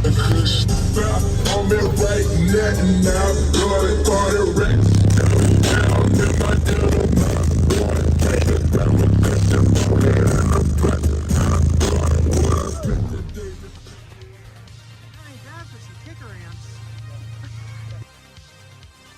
I'm in right now, blood party racks. Down in my denim, boy, take it back with testimony and a present.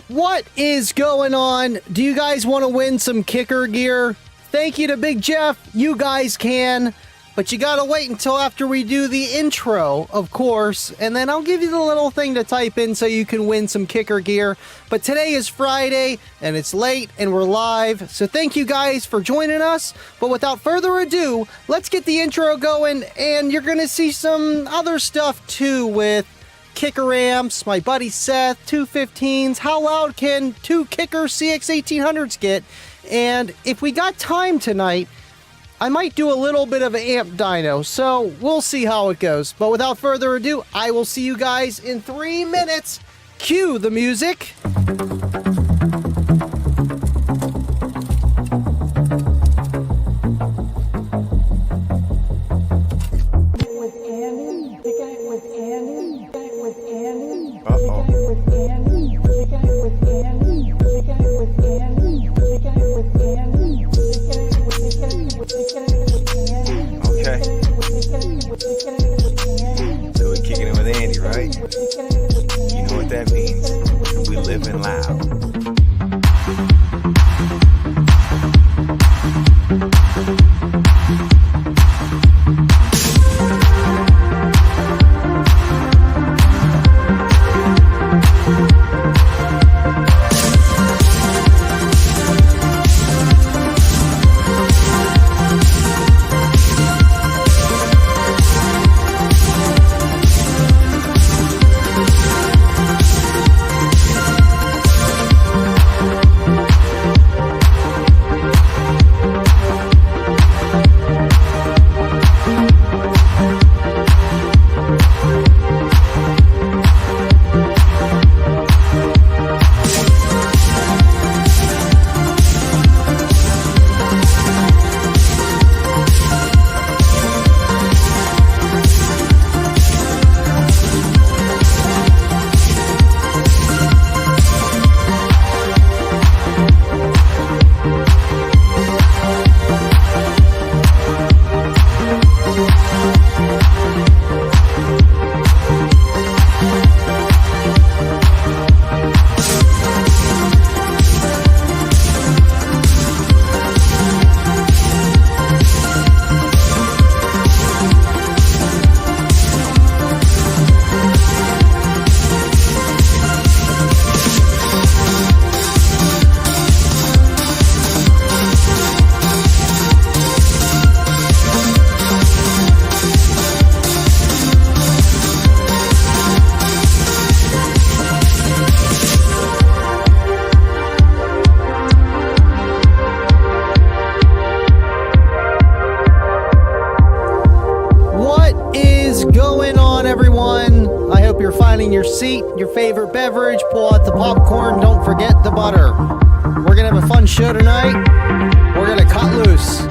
What is going on? Do you guys want to win some kicker gear? Thank you to Big Jeff. You guys can. But you gotta wait until after we do the intro, of course, and then I'll give you the little thing to type in so you can win some kicker gear. But today is Friday, and it's late, and we're live, so thank you guys for joining us. But without further ado, let's get the intro going, and you're gonna see some other stuff too with kicker amps, my buddy Seth, 215s, how loud can two kicker CX1800s get, and if we got time tonight, I might do a little bit of an amp dyno, so we'll see how it goes. But without further ado, I will see you guys in 3 minutes. Cue the music. Okay. So we're kicking it with Andy, right? You know what that means. We living loud. Your seat, your favorite beverage, pull out the popcorn, don't forget the butter. We're gonna have a fun show tonight. We're gonna cut loose.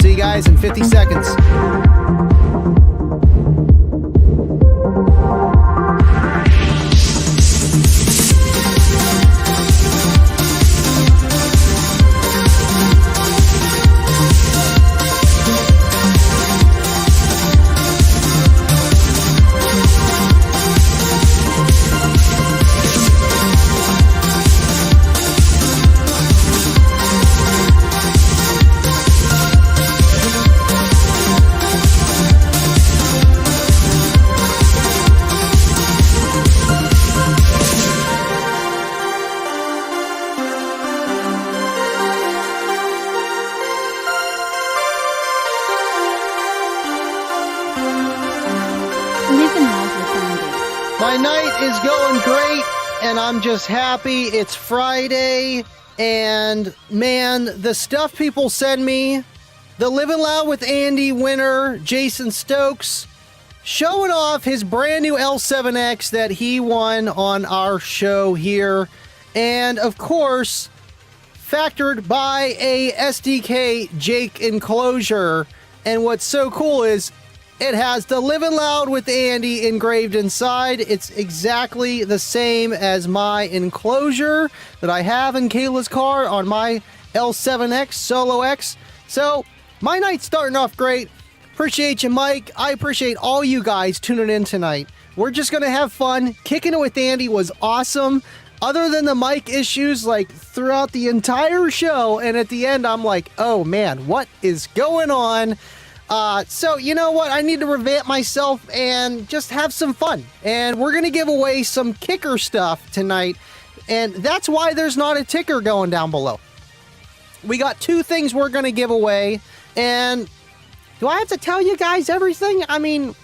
See you guys in 50 seconds. My night is going great, and I'm just happy it's Friday, and man, the stuff people send me, the Living Loud with Andy winner, Jason Stokes, showing off his brand new L7X that he won on our show here, and of course, factored by a SDK Jake enclosure, and what's so cool is It has the Living Loud with Andy engraved inside. It's exactly the same as my enclosure that I have in Kayla's car on my L7X Solo X. So, my night's starting off great. Appreciate you, Mike. I appreciate all you guys tuning in tonight. We're just going to have fun. Kicking it with Andy was awesome. Other than the mic issues, like throughout the entire show, and at the end, I'm like, oh man, what is going on? So you know what? I need to revamp myself and just have some fun. And we're going to give away some kicker stuff tonight. And that's why there's not a ticker going down below. We got 2 things we're going to give away. And do I have to tell you guys everything? I mean,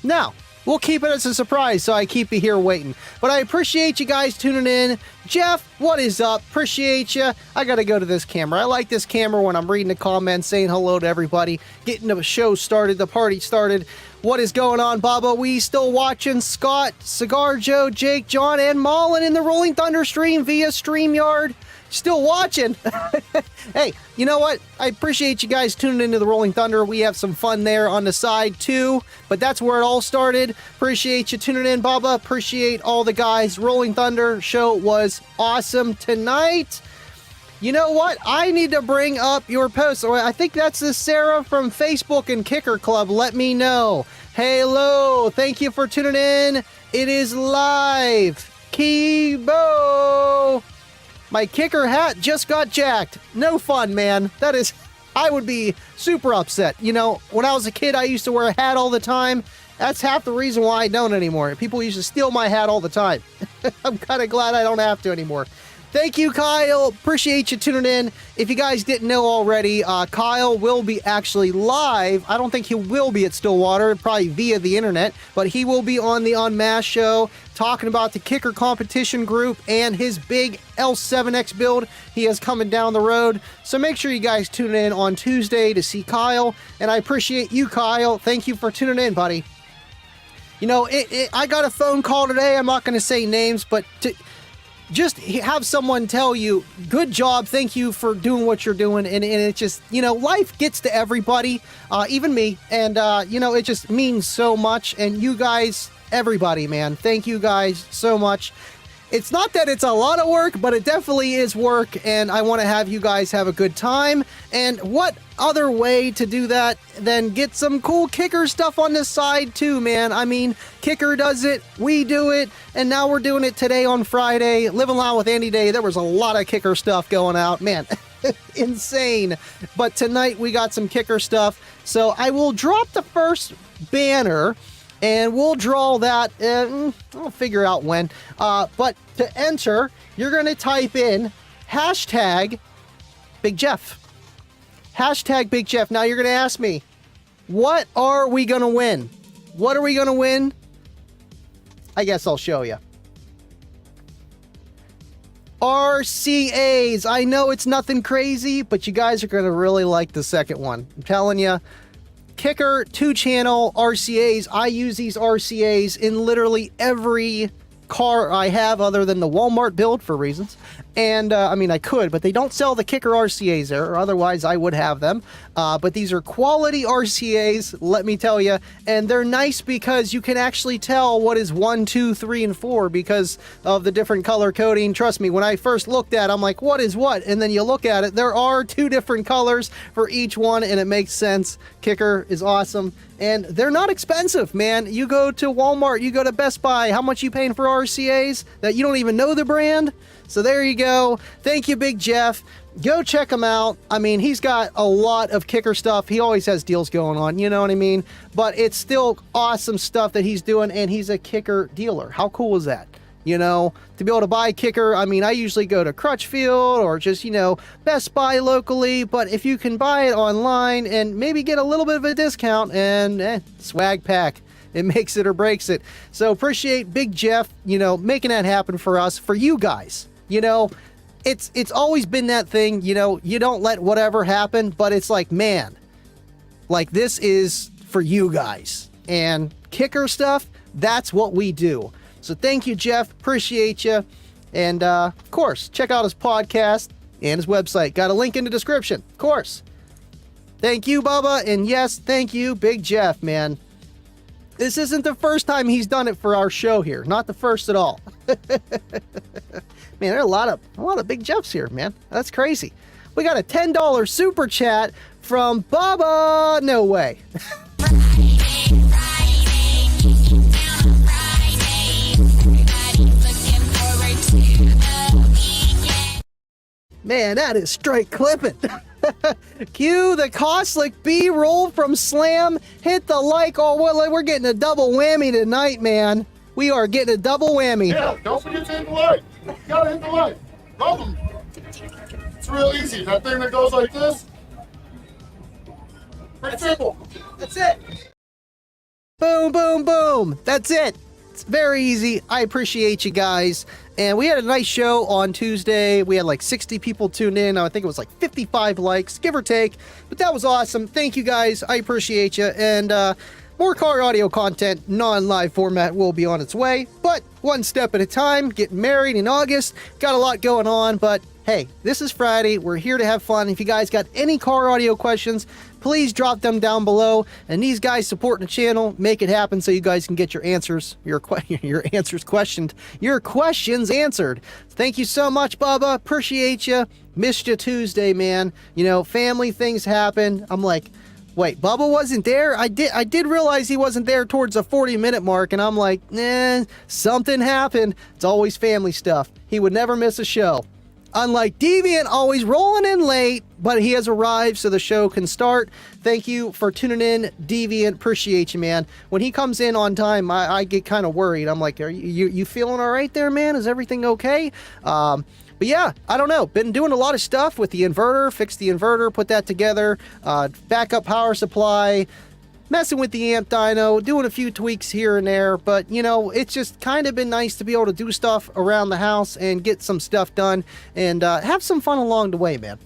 no. We'll keep it as a surprise, so I keep you here waiting. But I appreciate you guys tuning in. Jeff, what is up? Appreciate you. I got to go to this camera. I like this camera when I'm reading the comments, saying hello to everybody, getting the show started, the party started. What is going on, Baba? We still watching Scott, Cigar Joe, Jake, John, and Mullen in the Rolling Thunder stream via StreamYard. Still watching. Hey, you know what? I appreciate you guys tuning into the Rolling Thunder. We have some fun there on the side too, but that's where it all started. Appreciate you tuning in, Baba. Appreciate all the guys. Rolling Thunder show was awesome tonight. You know what? I need to bring up your post. I think that's the Sarah from Facebook and Kicker Club. Let me know. Hello. Thank you for tuning in. It is live. Kibo. My kicker hat just got jacked. No fun, man. I would be super upset. You know, when I was a kid, I used to wear a hat all the time. That's half the reason why I don't anymore. People used to steal my hat all the time. I'm kind of glad I don't have to anymore. Thank you, Kyle. Appreciate you tuning in. If you guys didn't know already, Kyle will be actually live. I don't think he will be at Stillwater, probably via the internet, but he will be on the Unmasked show talking about the kicker competition group and his big L7X build he has coming down the road. So make sure you guys tune in on Tuesday to see Kyle, and I appreciate you, Kyle. Thank you for tuning in, buddy. You know, I got a phone call today. I'm not going to say names, but just have someone tell you, good job, thank you for doing what you're doing, and it just, you know, life gets to everybody, even me, and, you know, it just means so much, and you guys, everybody, man, thank you guys so much. It's not that it's a lot of work, but it definitely is work, and I want to have you guys have a good time. And what other way to do that than get some cool kicker stuff on this side too, man? I mean, Kicker does it, we do it, and now we're doing it today on Friday. Living Loud with Andy Day, there was a lot of kicker stuff going out, man. Insane. But tonight we got some kicker stuff, so I will drop the first banner, and we'll draw that, I'll figure out when. But to enter, you're going to type in hashtag Big Jeff. Hashtag Big Jeff. Now you're going to ask me, what are we going to win? What are we going to win? I guess I'll show you. RCAs. I know it's nothing crazy, but you guys are going to really like the second one. I'm telling you. Kicker 2-channel RCAs. I use these RCAs in literally every car I have other than the Walmart build for reasons. And I mean, I could, but they don't sell the Kicker RCAs there, or otherwise I would have them. But these are quality RCAs, let me tell you. And they're nice because you can actually tell what is 1, 2, 3, and 4 because of the different color coding. Trust me, when I first looked at it, I'm like, what is what? And then you look at it, there are 2 different colors for each one, and it makes sense. Kicker is awesome. And they're not expensive, man. You go to Walmart, you go to Best Buy, how much you paying for RCAs that you don't even know the brand? So there you go. Thank you, Big Jeff. Go check him out. I mean, he's got a lot of kicker stuff. He always has deals going on, you know what I mean? But it's still awesome stuff that he's doing, and he's a kicker dealer. How cool is that? You know, to be able to buy kicker, I mean, I usually go to Crutchfield or just, you know, Best Buy locally, but if you can buy it online and maybe get a little bit of a discount and swag pack, it makes it or breaks it. So appreciate Big Jeff, you know, making that happen for us, for you guys. You know, it's always been that thing, you know, you don't let whatever happen, but it's like, man, like this is for you guys. And kicker stuff, that's what we do. So thank you, Jeff. Appreciate you. And, of course, check out his podcast and his website. Got a link in the description. Of course. Thank you, Bubba. And yes, thank you, Big Jeff, man. This isn't the first time he's done it for our show here. Not the first at all. Man, there are a lot of Big Jeffs here, man. That's crazy. We got a $10 super chat from Bubba. No way. Man, that is straight clipping. Cue the Coslick B-roll from Slam. Hit the like. Oh, well, we're getting a double whammy tonight, man. We are getting a double whammy. Yeah, don't forget to hit the like. You gotta hit the like. Love them. It's real easy. That thing that goes like this. Pretty simple. That's it. Boom, boom, boom. That's it. It's very easy. I appreciate you guys. And we had a nice show on Tuesday. We had like 60 people tune in. I think it was like 55 likes, give or take. But that was awesome. Thank you guys. I appreciate you. And more car audio content, non-live format will be on its way. But one step at a time. Getting married in August. Got a lot going on. But hey, this is Friday. We're here to have fun. If you guys got any car audio questions, please drop them down below. And these guys supporting the channel make it happen so you guys can get your answers, your questions answered. Thank you so much, Bubba. Appreciate you. Missed you Tuesday, man. You know, family things happen. I'm like, wait, Bubba wasn't there? I did realize he wasn't there towards the 40-minute mark, and I'm like, something happened. It's always family stuff. He would never miss a show. Unlike Deviant, always rolling in late, but he has arrived so the show can start. Thank you for tuning in, Deviant. Appreciate you, man. When he comes in on time, I get kind of worried. I'm like, are you feeling all right there, man? Is everything okay? But yeah, I don't know. Been doing a lot of stuff with the inverter. Fixed the inverter, put that together. Backup power supply. Messing with the amp dyno, doing a few tweaks here and there, but you know, it's just kind of been nice to be able to do stuff around the house and get some stuff done and have some fun along the way, man.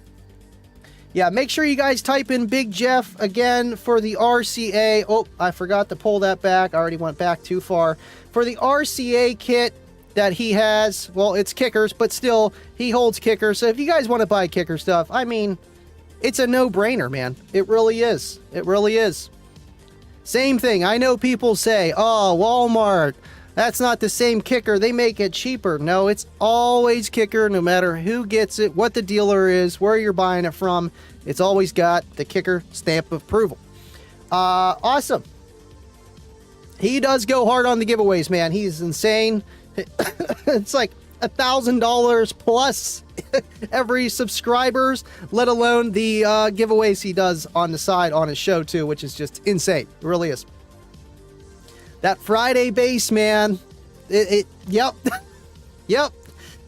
Yeah, make sure you guys type in Big Jeff again for the RCA. Oh, I forgot to pull that back. I already went back too far. For the RCA kit that he has, well, it's kickers, but still, he holds kickers. So if you guys want to buy kicker stuff, I mean, it's a no-brainer, man. It really is. It really is. Same thing. I know people say, oh, Walmart, that's not the same kicker. They make it cheaper. No, it's always kicker, no matter who gets it, what the dealer is, where you're buying it from. It's always got the kicker stamp of approval. Awesome. He does go hard on the giveaways, man. He's insane. It's like $1,000 plus every subscribers, let alone the giveaways he does on the side on his show too, which is just insane. It really is. That Friday bass, man. Yep. Yep.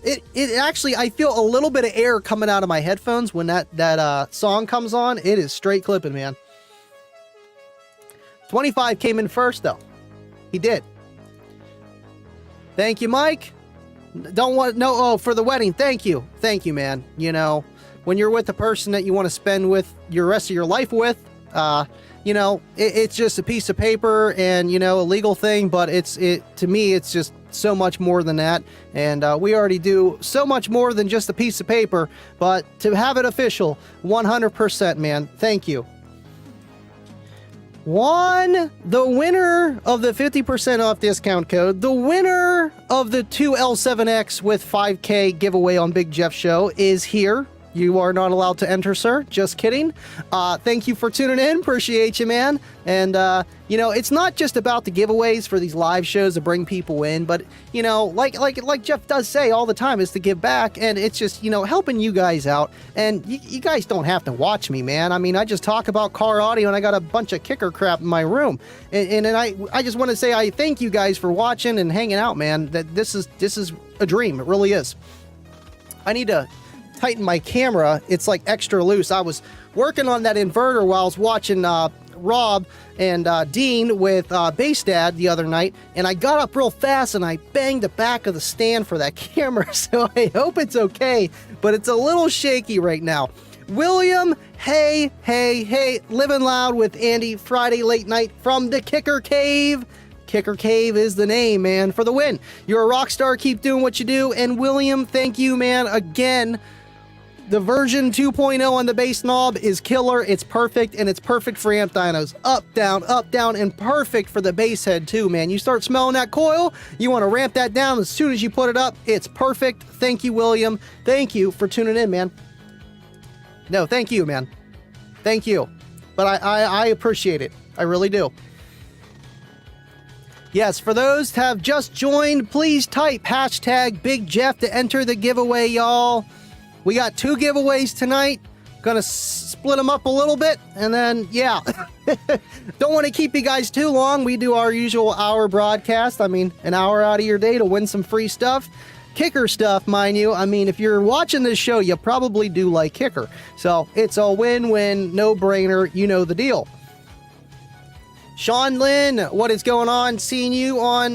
It actually, I feel a little bit of air coming out of my headphones when that song comes on. It is straight clipping, man. 25 came in first though. He did. Thank you, Mike. For the wedding. Thank you, man. You know, when you're with a person that you want to spend with your rest of your life with, you know, it's just a piece of paper and, you know, a legal thing, but to me, it's just so much more than that. And we already do so much more than just a piece of paper, but to have it official, 100%, man. Thank you. The winner of the 50% off discount code, the winner of the 2L7X with 5K giveaway on Big Jeff Show is here. You are not allowed to enter, sir. Just kidding. Thank you for tuning in. Appreciate you, man. And, you know, it's not just about the giveaways for these live shows to bring people in, but, you know, like Jeff does say all the time, is to give back. And it's just, you know, helping you guys out. And you guys don't have to watch me, man. I mean, I just talk about car audio and I got a bunch of kicker crap in my room. And I just want to say I thank you guys for watching and hanging out, man. That this is a dream. It really is. I need to tighten my camera. It's like extra loose. I was working on that inverter while I was watching Rob and Dean with Bass Dad the other night, and I got up real fast and I banged the back of the stand for that camera, so I hope it's okay, but it's a little shaky right now. William, hey, living loud with Andy, Friday late night from the Kicker Cave. Kicker Cave is the name, man, for the win. You're a rock star. Keep doing what you do. And William, thank you, man, again. The version 2.0 on the bass knob is killer. It's perfect, and it's perfect for amp dynos. Up, down, and perfect for the bass head too, man. You start smelling that coil, you want to ramp that down as soon as you put it up. It's perfect. Thank you, William. Thank you for tuning in, man. No, thank you, man. Thank you. But I appreciate it. I really do. Yes, for those that have just joined, please type hashtag Big Jeff to enter the giveaway, y'all. We got 2 giveaways tonight. Gonna split them up a little bit, and then, yeah. Don't want to keep you guys too long. We do our usual hour broadcast. I mean, an hour out of your day to win some free stuff. Kicker stuff, mind you. I mean, if you're watching this show, you probably do like Kicker. So it's a win-win, no-brainer. You know the deal. Sean Lynn, what is going on? Seeing you on,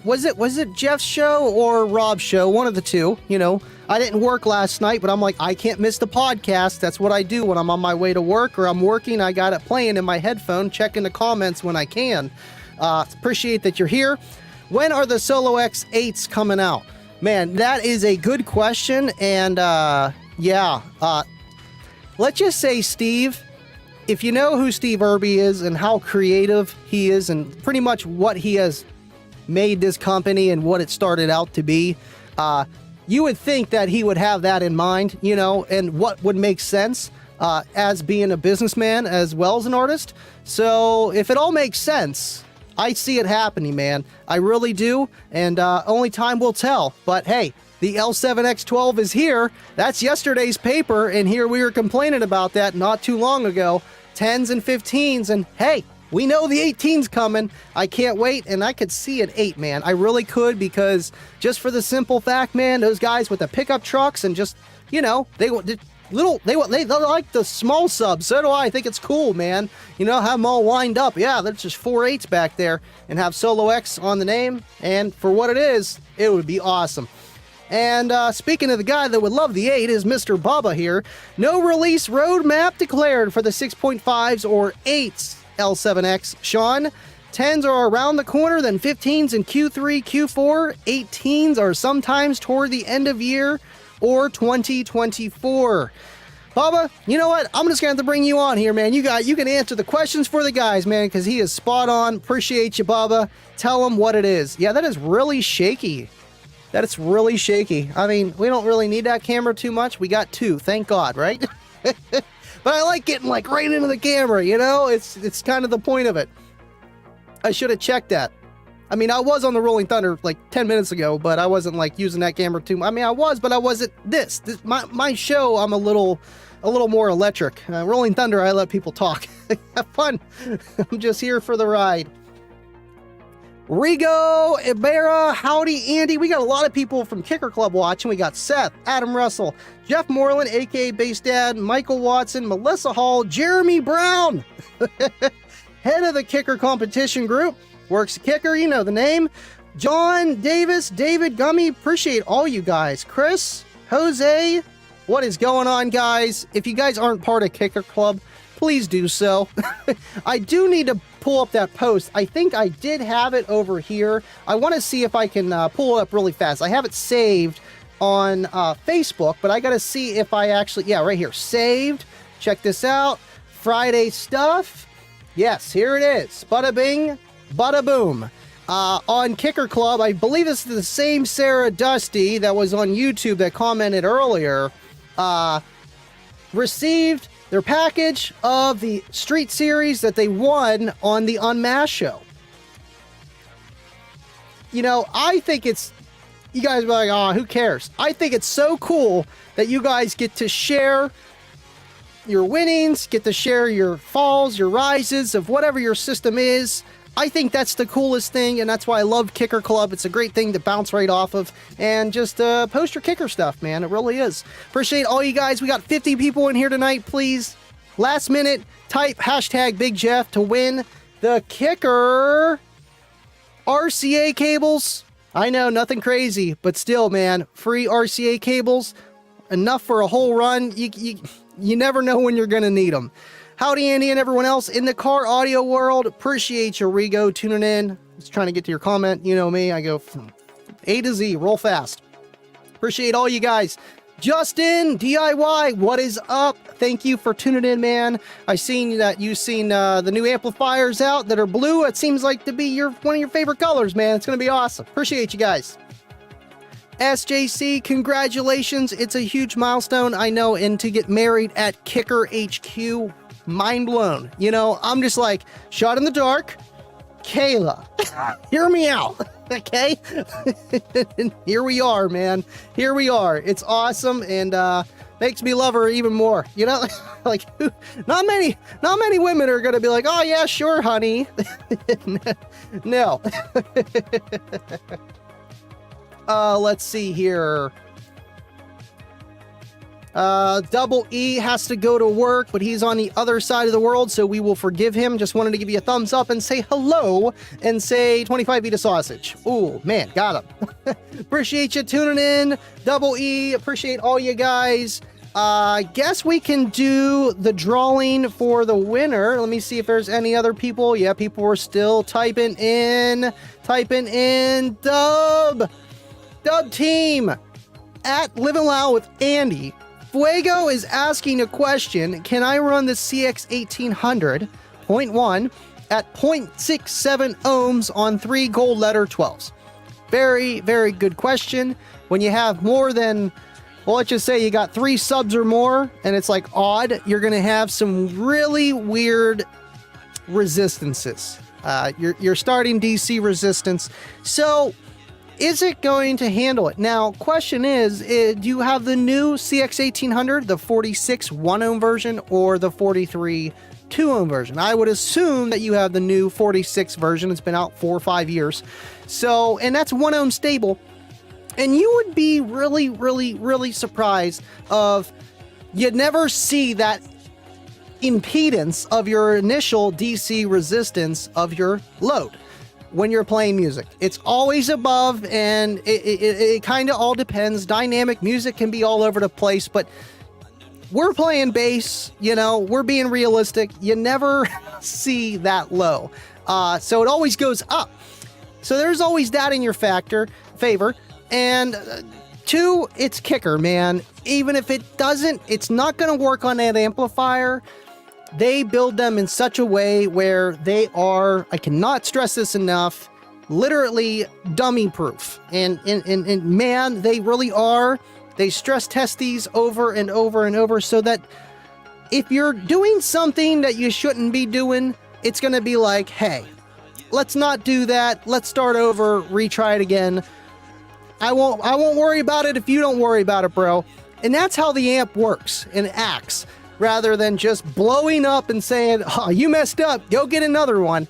was it Jeff's show or Rob's show? One of the two, you know. I didn't work last night, but I'm like, I can't miss the podcast. That's what I do when I'm on my way to work or I'm working. I got it playing in my headphone, checking the comments when I can. Appreciate that you're here. When are the Solo X8s coming out? Man, that is a good question. And, let's just say, Steve, if you know who Steve Irby is and how creative he is and pretty much what he has made this company and what it started out to be, you would think that he would have that in mind, you know, and what would make sense as being a businessman as well as an artist. So if it all makes sense, I see it happening, man. I really do. And only time will tell. But hey, the L7X12 is here. That's yesterday's paper. And here we were complaining about that not too long ago. 10s and 15s. And hey, we know the 18's coming. I can't wait, and I could see an 8, man. I really could, because just for the simple fact, man, those guys with the pickup trucks and just, you know, they like the small subs. So do I. I think it's cool, man. You know, have them all lined up. Yeah, there's just 4 8s back there, and have Solo X on the name. And for what it is, it would be awesome. And speaking of the guy that would love the 8 is Mr. Bubba here. No release roadmap declared for the 6.5s or 8s. L7X. Sean, 10s are around the corner, then 15s in Q3, Q4. 18s are sometimes toward the end of year or 2024. Bubba, you know what? I'm just going to have to bring you on here, man. You can answer the questions for the guys, man, because he is spot on. Appreciate you, Bubba. Tell him what it is. Yeah, that is really shaky. That is really shaky. I mean, we don't really need that camera too much. We got 2, thank God, right? But I like getting like right into the camera, you know? It's kind of the point of it. I should have checked that. I mean, I was on the Rolling Thunder like 10 minutes ago, but I wasn't like using that camera too much. I mean, I was, but I wasn't this my show, I'm a little more electric. Rolling Thunder, I let people talk. Have fun. I'm just here for the ride. Rigo, Ibarra, howdy, Andy. We got a lot of people from Kicker Club watching. We got Seth, Adam Russell, Jeff Moreland, aka Bass Dad, Michael Watson, Melissa Hall, Jeremy Brown, head of the Kicker competition group, works a kicker, you know the name, John Davis, David Gummy. Appreciate all you guys. Chris, Jose, what is going on, guys? If you guys aren't part of Kicker Club, please do so. I do need to pull up that post. I think I did have it over here. I want to see if I can pull it up really fast. I have it saved on Facebook, but I got to see if I actually, yeah, right here, saved. Check this out. Friday stuff. Yes, here it is. Bada bing, bada boom. On Kicker Club, I believe this is the same Sarah Dusty that was on YouTube that commented earlier, received their package of the Street Series that they won on the Unmasked show. You know, I think it's, you guys are like, oh, who cares? I think it's so cool that you guys get to share your winnings, get to share your falls, your rises of whatever your system is. I think that's the coolest thing, and that's why I love Kicker Club. It's a great thing to bounce right off of, and just post your kicker stuff, man. It really is. Appreciate all you guys. We got 50 people in here tonight. Please, last minute, type hashtag Big Jeff to win the Kicker RCA cables. I know, nothing crazy, but still, man, free RCA cables, enough for a whole run. You never know when you're going to need them. Howdy, Andy, and everyone else in the car audio world. Appreciate you, Rigo, tuning in. Just trying to get to your comment. You know me. I go from A to Z, roll fast. Appreciate all you guys. Justin DIY, what is up? Thank you for tuning in, man. I seen that you've seen the new amplifiers out that are blue. It seems like to be one of your favorite colors, man. It's gonna be awesome. Appreciate you guys. SJC, congratulations. It's a huge milestone, I know, and to get married at Kicker HQ, mind blown. You know, I'm just like, shot in the dark. Kayla, hear me out, okay? Here we are, man. Here we are. It's awesome, and makes me love her even more. You know, like not many women are gonna be like, oh yeah, sure, honey. No. Let's see here. Double E has to go to work, but he's on the other side of the world, so we will forgive him. Just wanted to give you a thumbs up and say hello and say 25 eat a sausage. Ooh, man, got him. Appreciate you tuning in, Double E. Appreciate all you guys. Guess we can do the drawing for the winner. Let me see if there's any other people. Yeah, people were still typing in. Dub team at Live and Loud with Andy. Fuego is asking a question. Can I run the CX1800.1 at 0.67 ohms on 3 gold letter 12s? Very, very good question. When you have more than, well, let's just say you got 3 subs or more, and it's like odd, you're going to have some really weird resistances. You're starting DC resistance. So, is it going to handle it? Now, question is, do you have the new CX1800, the 46 1 ohm version, or the 43 2 ohm version? I would assume that you have the new 46 version. It's been out 4 or 5 years. So, and that's 1 ohm stable. And you would be really, really, really surprised of, you'd never see that impedance of your initial DC resistance of your load when you're playing music. It's always above, and it kind of all depends. Dynamic music can be all over the place, but we're playing bass, you know, we're being realistic. You never see that low. So it always goes up. So there's always that in your favor. And 2, it's kicker, man. Even if it doesn't, it's not going to work on that amplifier. They build them in such a way where they are, I cannot stress this enough, literally dummy proof. And man, they really are. They stress test these over and over and over so that if you're doing something that you shouldn't be doing, it's going to be like, hey, let's not do that. Let's start over, retry it again. I won't worry about it if you don't worry about it, bro. And that's how the amp works and acts, rather than just blowing up and saying, oh, you messed up, go get another one.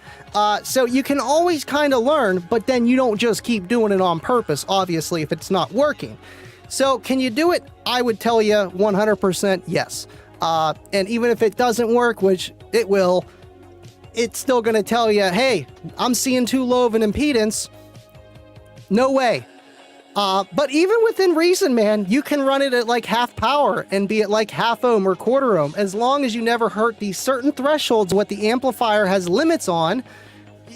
So you can always kind of learn, but then you don't just keep doing it on purpose, obviously, if it's not working. So can you do it? I would tell you 100% yes. And even if it doesn't work, which it will, it's still going to tell you, hey, I'm seeing too low of an impedance. No way. But even within reason, man, you can run it at like half power and be at like half ohm or quarter ohm, as long as you never hurt these certain thresholds what the amplifier has limits on.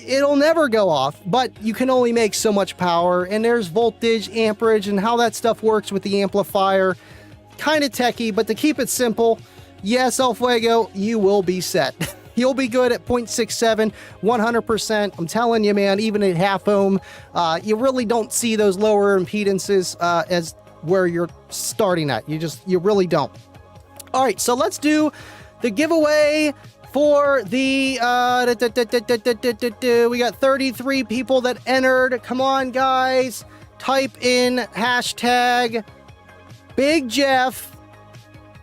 It'll never go off, but you can only make so much power, and there's voltage, amperage, and how that stuff works with the amplifier. Kind of techie, but to keep it simple, yes, El Fuego, you will be set. You'll be good at 0.67, 100%. I'm telling you, man, even at half ohm, you really don't see those lower impedances as where you're starting at. You really don't. All right, so let's do the giveaway for the, we got 33 people that entered. Come on, guys. Type in hashtag Big Jeff.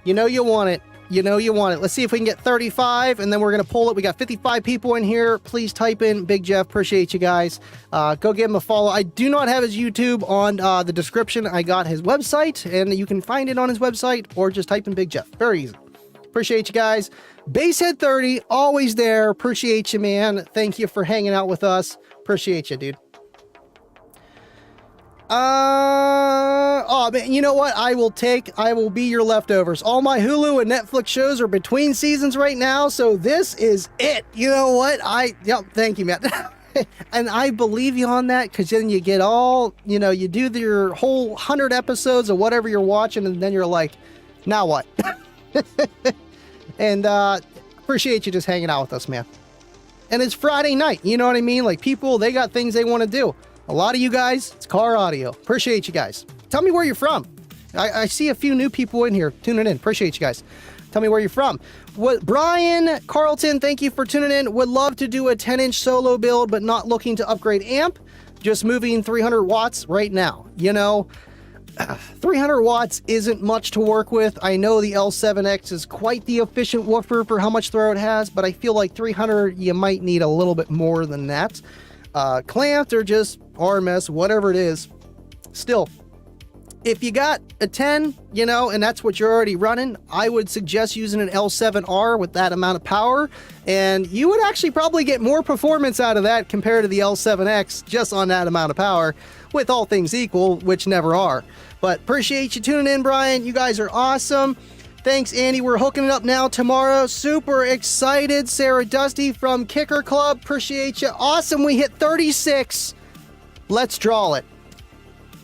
You know you want it. You know you want it. Let's see if we can get 35, and then we're going to pull it. We got 55 people in here. Please type in Big Jeff. Appreciate you guys. Go give him a follow. I do not have his YouTube on the description. I got his website, and you can find it on his website, or just type in Big Jeff. Very easy. Appreciate you guys. Basehead30, always there. Appreciate you, man. Thank you for hanging out with us. Appreciate you, dude. Oh man, you know what? I will be your leftovers. All my Hulu and Netflix shows are between seasons right now, so this is it. You know what? Yep, thank you, man. And I believe you on that, because then you get all, you do your whole 100 episodes of whatever you're watching, and then you're like, now what? And appreciate you just hanging out with us, man. And it's Friday night, you know what I mean? Like, people, they got things they want to do. A lot of you guys, it's car audio. Appreciate you guys. Tell me where you're from. I see a few new people in here tuning in. Appreciate you guys. Tell me where you're from. Brian Carlton, thank you for tuning in. Would love to do a 10-inch solo build, but not looking to upgrade amp. Just moving 300 watts right now. 300 watts isn't much to work with. I know the L7X is quite the efficient woofer for how much throw it has, but I feel like 300, you might need a little bit more than that. Clamped or just RMS, whatever it is. Still, if you got a 10, and that's what you're already running, I would suggest using an L7R with that amount of power, and you would actually probably get more performance out of that compared to the L7X just on that amount of power, with all things equal, which never are. But appreciate you tuning in, Brian. You guys are awesome. Thanks, Andy. We're hooking it up now tomorrow. Super excited. Sarah Dusty from Kicker Club. Appreciate you. Awesome. We hit 36. Let's draw it.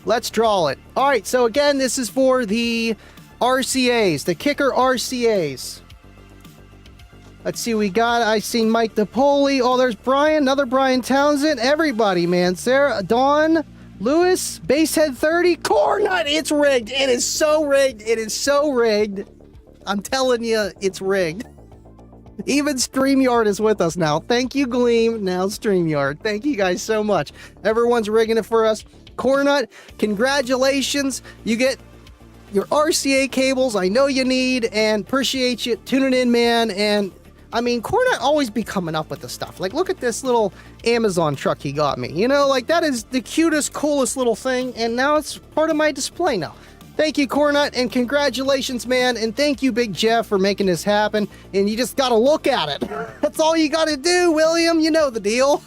Let's draw it. All right. So again, this is for the RCAs, the Kicker RCAs. Let's see. I seen Mike DePoli. Oh, there's Brian. Another Brian Townsend. Everybody, man. Sarah, Dawn, Lewis, Basehead 30, Cornut. It's rigged. It is so rigged. It is so rigged. I'm telling you, it's rigged. Even StreamYard is with us now. Thank you, Gleam. Now StreamYard. Thank you guys so much. Everyone's rigging it for us. Cornut, congratulations. You get your RCA cables I know you need, and appreciate you tuning in, man. And I mean, Cornut always be coming up with the stuff. Like, look at this little Amazon truck he got me. Like, that is the cutest, coolest little thing, and now it's part of my display now. Thank you, Cornut, and congratulations, man. And thank you, Big Jeff, for making this happen. And you just got to look at it. That's all you got to do, William. You know the deal.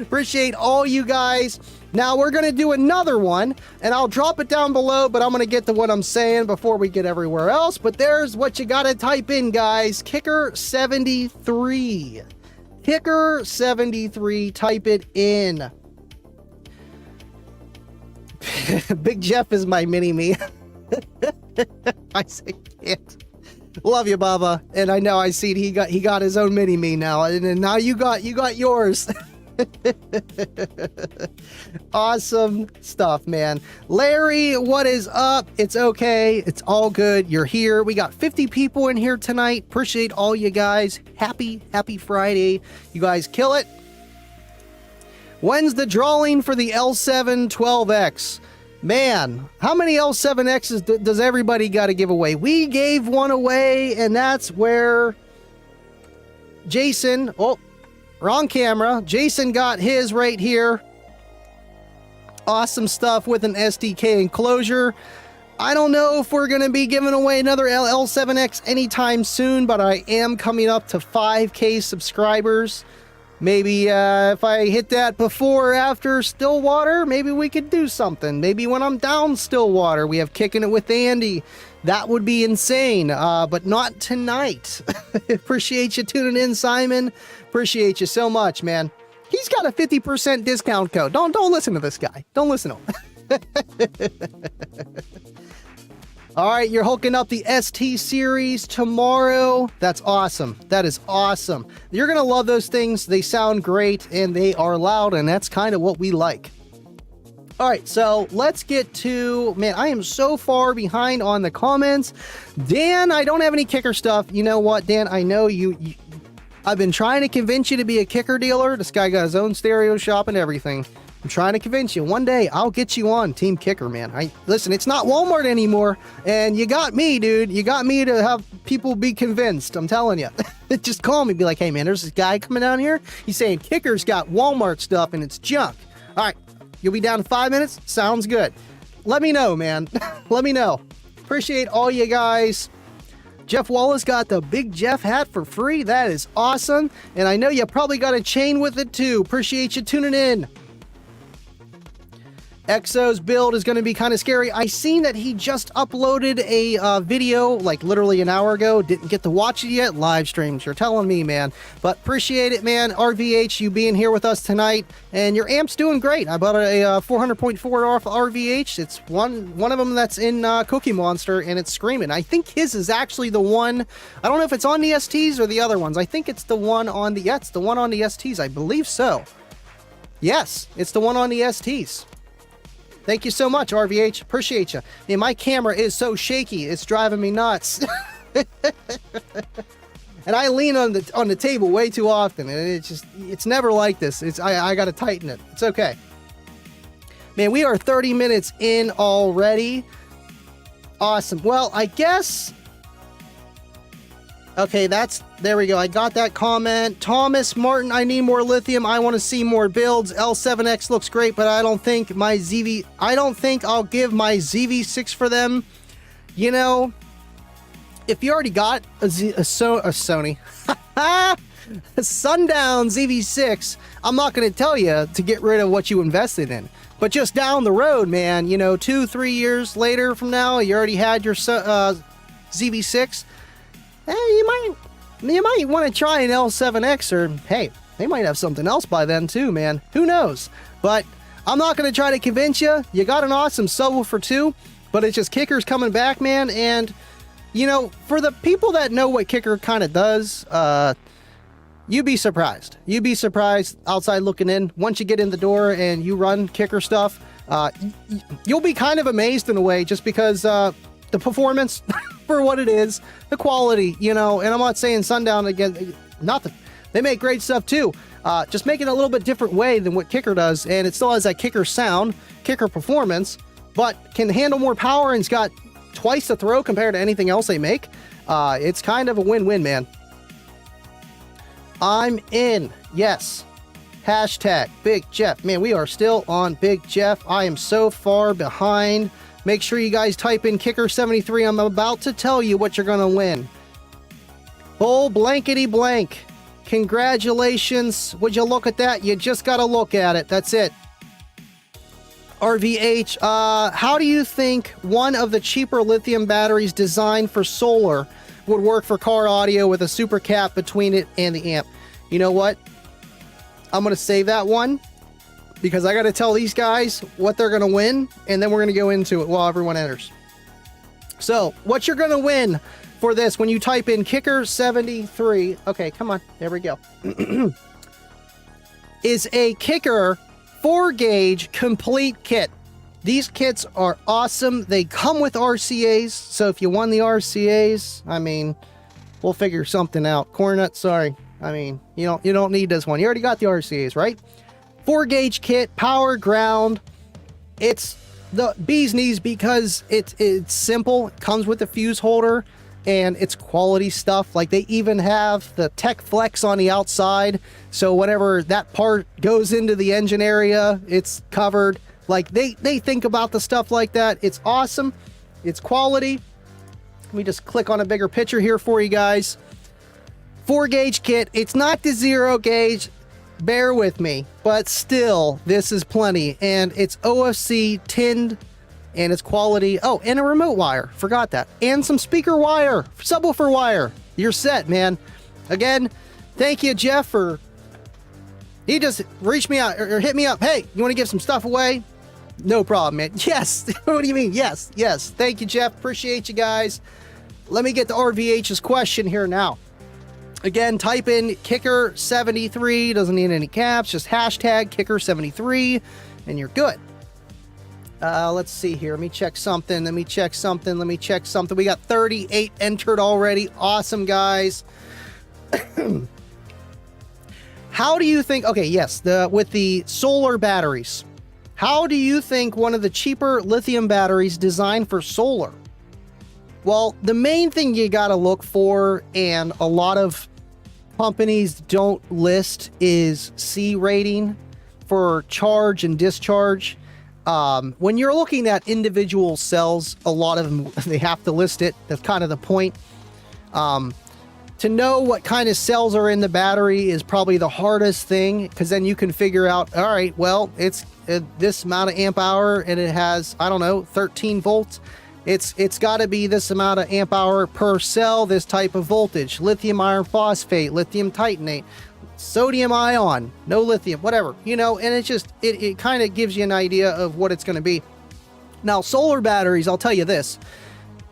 Appreciate all you guys. Now, we're going to do another one, and I'll drop it down below, but I'm going to get to what I'm saying before we get everywhere else. But there's what you got to type in, guys. Kicker 73. Kicker 73. Type it in. Big Jeff is my mini-me. I say can't. Love you, Baba. And I know I see he got his own mini-me now. And now you got yours. Awesome stuff, man. Larry, what is up? It's okay. It's all good. You're here. We got 50 people in here tonight. Appreciate all you guys. Happy Friday. You guys kill it. When's the drawing for the L7 12X? Man, how many L7Xs does everybody got to give away? We gave one away, and that's where Jason, wrong camera. Jason got his right here. Awesome stuff with an SDK enclosure. I don't know if we're going to be giving away another L7X anytime soon, but I am coming up to 5K subscribers. Maybe if I hit that before or after Stillwater, maybe we could do something. Maybe when I'm down Stillwater, we have Kicking It with Andy. That would be insane, but not tonight. Appreciate you tuning in, Simon. Appreciate you so much, man. He's got a 50% discount code. Don't listen to this guy. Don't listen to him. All right, you're hooking up the ST series tomorrow. That's awesome. That is awesome. You're going to love those things. They sound great, and they are loud, and that's kind of what we like. All right, so let's get to... Man, I am so far behind on the comments. Dan, I don't have any kicker stuff. You know what, Dan? I know you I've been trying to convince you to be a kicker dealer. This guy got his own stereo shop and everything. I'm trying to convince you. One day, I'll get you on Team Kicker, man. Listen, it's not Walmart anymore, and you got me, dude. You got me to have people be convinced. I'm telling you. Just call me. Be like, hey, man, there's this guy coming down here. He's saying Kicker's got Walmart stuff, and it's junk. All right, you'll be down in 5 minutes? Sounds good. Let me know, man. Let me know. Appreciate all you guys. Jeff Wallace got the Big Jeff hat for free. That is awesome. And I know you probably got a chain with it, too. Appreciate you tuning in. Exo's build is going to be kind of scary. I seen that he just uploaded a video like literally an hour ago. Didn't get to watch it yet. Live streams, you're telling me, man. But appreciate it, man. RVH, you being here with us tonight. And your amp's doing great. I bought a 400.4 off RVH. It's one of them that's in Cookie Monster, and it's screaming. I think his is actually the one. I don't know if it's on the STs or the other ones. I think it's the one on the, yeah, it's the one on the STs. I believe so. Yes, it's the one on the STs. Thank you so much, RVH. Appreciate you. Man, my camera is so shaky, it's driving me nuts. And I lean on the table way too often, and it's never like this. I gotta tighten it. It's okay. Man, we are 30 minutes in already. Awesome. Well, I guess. Okay, there we go. I got that comment. Thomas Martin, I need more lithium. I want to see more builds. L7X looks great, but I don't think I'll give my ZV6 for them. You know, if you already got a Sony, a Sundown ZV6, I'm not going to tell you to get rid of what you invested in. But just down the road, man, 2-3 years later from now, you already had your ZV6. You might want to try an L7X, or hey, they might have something else by then too, man. Who knows? But I'm not going to try to convince you. You got an awesome subwoofer too, but it's just Kicker's coming back, man. And for the people that know what Kicker kind of does, you'd be surprised. You'd be surprised outside looking in. Once you get in the door and you run Kicker stuff, you'll be kind of amazed in a way, just because the performance for what it is, the quality, and I'm not saying Sundown again, they make great stuff too, just make it a little bit different way than what Kicker does, and it still has that Kicker sound, Kicker performance, but can handle more power, and it's got twice the throw compared to anything else they make. It's kind of a win-win, man. I'm in. Yes. Hashtag Big Jeff. Man, we are still on Big Jeff. I am so far behind. Make sure you guys type in Kicker 73. I'm about to tell you what you're going to win. Bull blankety blank. Congratulations. Would you look at that? You just got to look at it. That's it. RVH, how do you think one of the cheaper lithium batteries designed for solar would work for car audio with a super cap between it and the amp? You know what? I'm going to save that one, because I got to tell these guys what they're going to win, and then we're going to go into it while everyone enters. So, what you're going to win for this, when you type in Kicker 73, okay, come on, there we go, is a Kicker 4-gauge complete kit. These kits are awesome. They come with RCAs, so if you won the RCAs, I mean, we'll figure something out. Cornut, sorry. I mean, you don't need this one. You already got the RCAs, right? 4-gauge kit, power, ground. It's the bee's knees because it's simple. It comes with a fuse holder, and it's quality stuff. Like, they even have the Tech Flex on the outside, so whenever that part goes into the engine area, it's covered. Like, they think about the stuff like that. It's awesome. It's quality. Let me just click on a bigger picture here for you guys. 4-gauge kit. It's not the 0-gauge. Bear with me, but still, this is plenty, and it's OFC tinned, and it's quality. Oh, and a remote wire, forgot that, and some speaker wire, subwoofer wire. You're set, man. Again, thank you, Jeff, for he just reached me out or hit me up. Hey, you want to give some stuff away? No problem, man. Yes. What do you mean? Yes. Thank you, Jeff. Appreciate you guys. Let me get to RVH's question here now. Again, type in Kicker 73, doesn't need any caps, just hashtag Kicker 73, and you're good. Let's see here. Let me check something. We got 38 entered already. Awesome, guys. How do you think, okay, yes, with the solar batteries, how do you think one of the cheaper lithium batteries designed for solar? Well, the main thing you got to look for, and a lot of companies don't list, is C rating for charge and discharge. When you're looking at individual cells, a lot of them, they have to list it. That's kind of the point. To know what kind of cells are in the battery is probably the hardest thing, because then you can figure out, all right, well, it's this amount of amp hour and it has, I don't know, 13 volts. It's got to be this amount of amp hour per cell, this type of voltage, lithium iron phosphate, lithium titanate, sodium ion, no lithium, whatever, you know, and it kind of gives you an idea of what it's going to be. Now, solar batteries, I'll tell you this,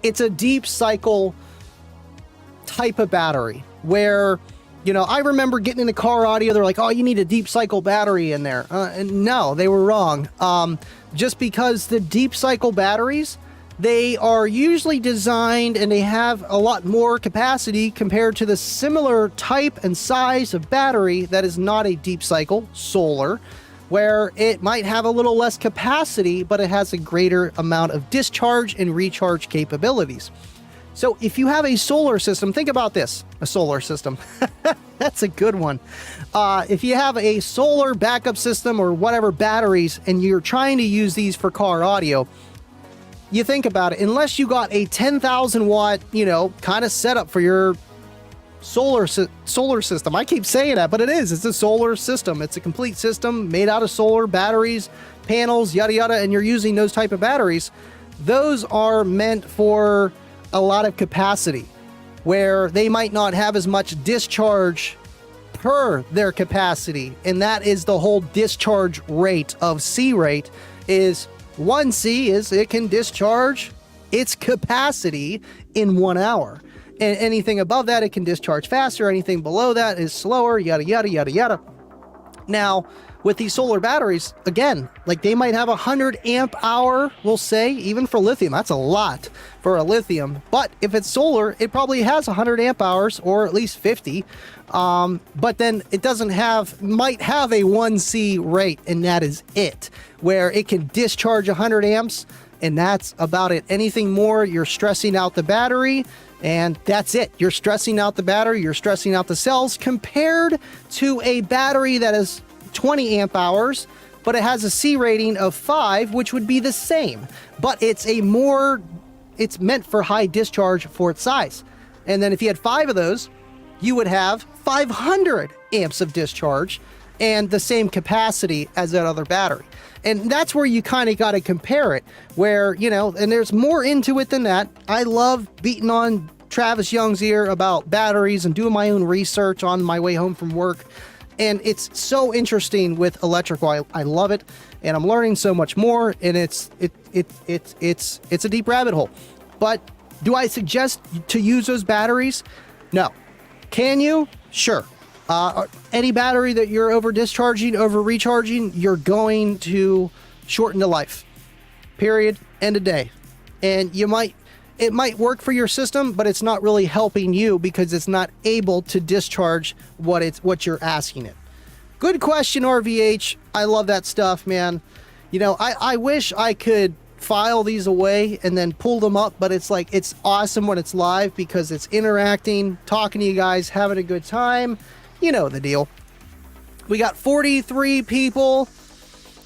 it's a deep cycle type of battery where, you know, I remember getting in the car audio, they're like, oh, you need a deep cycle battery in there. And no, they were wrong. Just because the deep cycle batteries, they are usually designed and they have a lot more capacity compared to the similar type and size of battery that is not a deep cycle, solar, where it might have a little less capacity, but it has a greater amount of discharge and recharge capabilities. So if you have a solar system, think about this, a solar system. That's a good one. If you have a solar backup system or whatever batteries, and you're trying to use these for car audio, you think about it, unless you got a 10,000 watt, you know, kind of setup for your solar system. I keep saying that, but it's a solar system. It's a complete system made out of solar batteries, panels, yada, yada, and you're using those type of batteries. Those are meant for a lot of capacity where they might not have as much discharge per their capacity. And that is the whole discharge rate of C rate is 1C is it can discharge its capacity in 1 hour. And anything above that, it can discharge faster. Anything below that is slower, yada, yada, yada, yada. Now, with these solar batteries, again, like they might have 100 amp hour, we'll say, even for lithium. That's a lot for a lithium. But if it's solar, it probably has 100 amp hours or at least 50. But then it might have a 1C rate, and that is it, where it can discharge 100 amps, and that's about it. Anything more, you're stressing out the battery, and that's it. You're stressing out the battery, you're stressing out the cells, compared to a battery that is 20 amp hours, but it has a C rating of 5, which would be the same, but it's meant for high discharge for its size. And then if you had 5 of those, you would have 500 amps of discharge and the same capacity as that other battery. And that's where you kind of got to compare it, where, you know, and there's more into it than that. I love beating on Travis Young's ear about batteries and doing my own research on my way home from work. And it's so interesting with electrical. I love it, and I'm learning so much more. And it's a deep rabbit hole. But do I suggest to use those batteries? No. Can you? Sure. Any battery that you're over discharging, over recharging, you're going to shorten the life. Period. End of day. And it might work for your system, but it's not really helping you because it's not able to discharge what you're asking it. Good question, RVH. I love that stuff, man. You know, I wish I could file these away and then pull them up, but it's like, it's awesome when it's live because it's interacting, talking to you guys, having a good time. You know the deal. We got 43 people.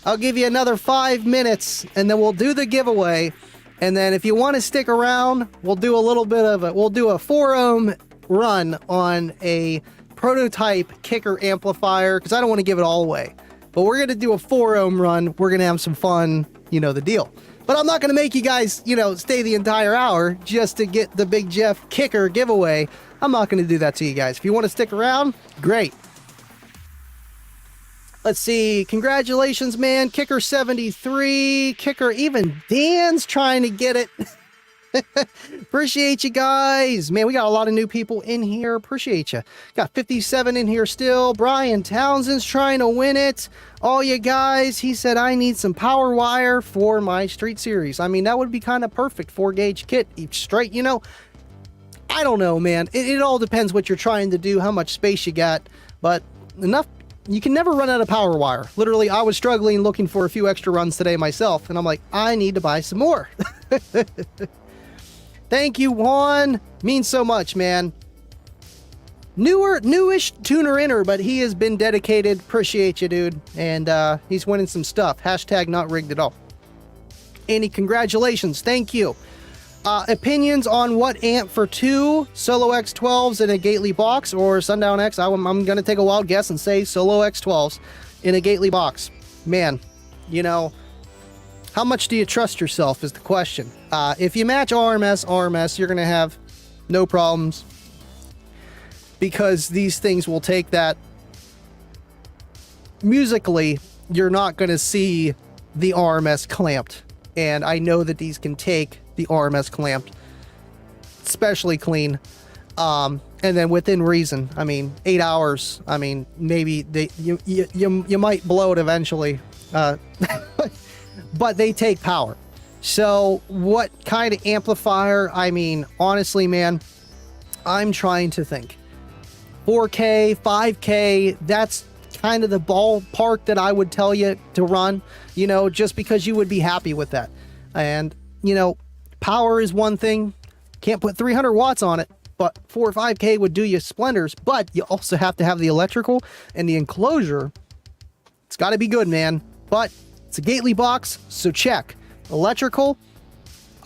I'll give you another 5 minutes and then we'll do the giveaway. And then if you want to stick around, we'll do a 4 ohm run on a prototype kicker amplifier because I don't want to give it all away. But we're going to do a 4 ohm run. We're going to have some fun. You know the deal. But I'm not going to make you guys, you know, stay the entire hour just to get the Big Jeff kicker giveaway. I'm not going to do that to you guys. If you want to stick around, great. Let's see. Congratulations, man. Kicker 73. Kicker, even Dan's trying to get it. Appreciate you guys. Man, we got a lot of new people in here. Appreciate you. Got 57 in here still. Brian Townsend's trying to win it. All you guys, he said, I need some power wire for my Street Series. I mean, that would be kind of perfect. 4-gauge kit, each straight, you know. I don't know, man. It all depends what you're trying to do, how much space you got. But enough. You can never run out of power wire. Literally, I was struggling looking for a few extra runs today myself, and I'm like, I need to buy some more. Thank you, Juan. Means so much, man. Newish tuner-inner, but he has been dedicated. Appreciate you, dude. And he's winning some stuff. Hashtag not rigged at all. Andy, congratulations. Thank you. Opinions on what amp for 2 Solo X12s in a Gately box or Sundown X? I'm going to take a wild guess and say Solo X12s in a Gately box. Man, you know, how much do you trust yourself is the question. If you match RMS, you're going to have no problems because these things will take that. Musically, you're not going to see the RMS clamped. And I know that these can take the RMS clamped, especially clean. And then within reason, I mean, 8 hours, I mean, maybe you might blow it eventually. But they take power. So what kind of amplifier? I mean, honestly, man, I'm trying to think. 4K, 5K, that's kind of the ballpark that I would tell you to run, you know, just because you would be happy with that. And, you know, power is one thing. Can't put 300 watts on it, but 4 or 5K would do you splendors. But you also have to have the electrical and the enclosure. It's got to be good, man. But it's a Gately box, so check. Electrical,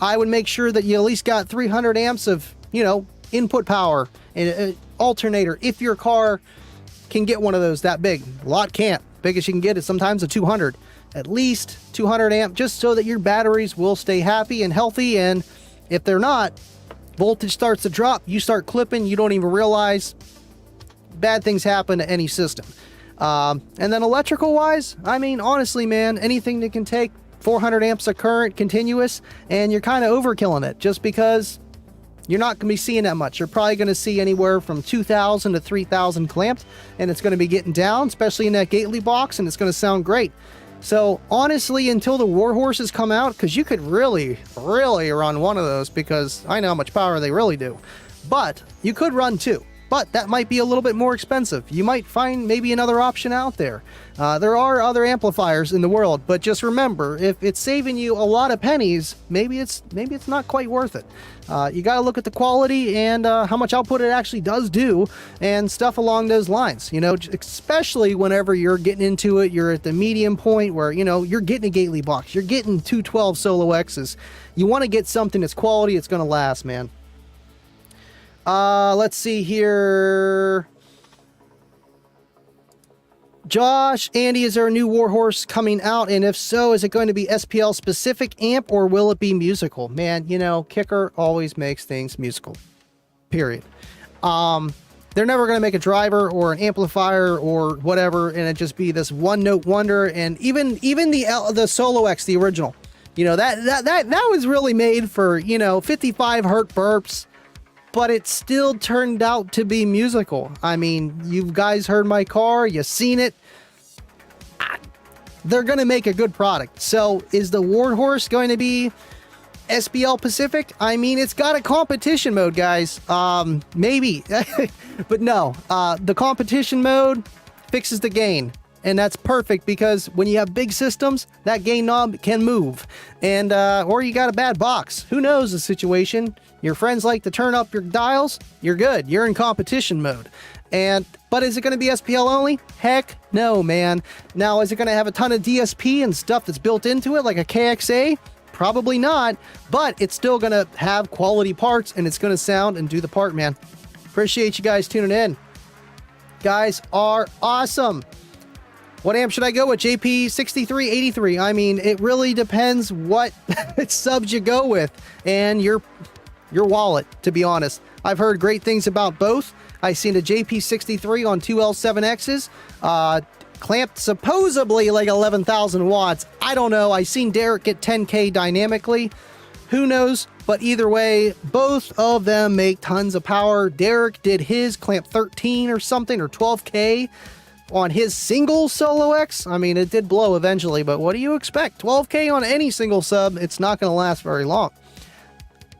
I would make sure that you at least got 300 amps of, you know, input power and an alternator. If your car can get one of those that big. A lot can't. Biggest you can get is sometimes a 200. At least 200 amp, just so that your batteries will stay happy and healthy. And if they're not, voltage starts to drop, you start clipping, you don't even realize. Bad things happen to any system. And then electrical wise, I mean, honestly, man, anything that can take 400 amps of current continuous, and you're kind of overkilling it just because you're not going to be seeing that much. You're probably going to see anywhere from 2,000 to 3,000 clamped, and it's going to be getting down, especially in that Gately box, and it's going to sound great. So honestly, until the Warhorses come out, because you could really run one of those, because I know how much power they really do, but you could run 2. But that might be a little bit more expensive. You might find maybe another option out there. There are other amplifiers in the world, but just remember, if it's saving you a lot of pennies, maybe it's not quite worth it. You got to look at the quality and how much output it actually does do, and stuff along those lines. You know, especially whenever you're getting into it, you're at the medium point where, you know, you're getting a Gately box, you're getting 212 Solo X's. You want to get something that's quality, it's going to last, man. Let's see here. Josh, Andy, is there a new Warhorse coming out? And if so, is it going to be SPL specific amp or will it be musical? Man, you know, Kicker always makes things musical. Period. They're never going to make a driver or an amplifier or whatever and it just be this one note wonder. And even the Solo X, the original, you know, that was really made for, you know, 55 hertz burps. But it still turned out to be musical. I mean, you guys heard my car, you seen it. They're going to make a good product. So is the Warhorse going to be SPL Pacific? I mean, it's got a competition mode, guys. Maybe. But no, the competition mode fixes the gain. And that's perfect because when you have big systems, that gain knob can move. And, or you got a bad box. Who knows the situation? Your friends like to turn up your dials. You're good. You're in competition mode. But is it going to be SPL only? Heck no, man. Now, is it going to have a ton of DSP and stuff that's built into it like a KXA? Probably not. But it's still going to have quality parts and it's going to sound and do the part, man. Appreciate you guys tuning in. Guys are awesome. What amp should I go with? JP6383. I mean, it really depends what subs you go with and your wallet, to be honest. I've heard great things about both. I've seen a JP63 on 2L7Xs, clamped supposedly like 11,000 watts. I don't know. I've seen Derek get 10K dynamically. Who knows? But either way, both of them make tons of power. Derek did his clamp 13 or something, or 12K. On his single Solo X. I mean, it did blow eventually, but what do you expect? 12K on any single sub, it's not going to last very long.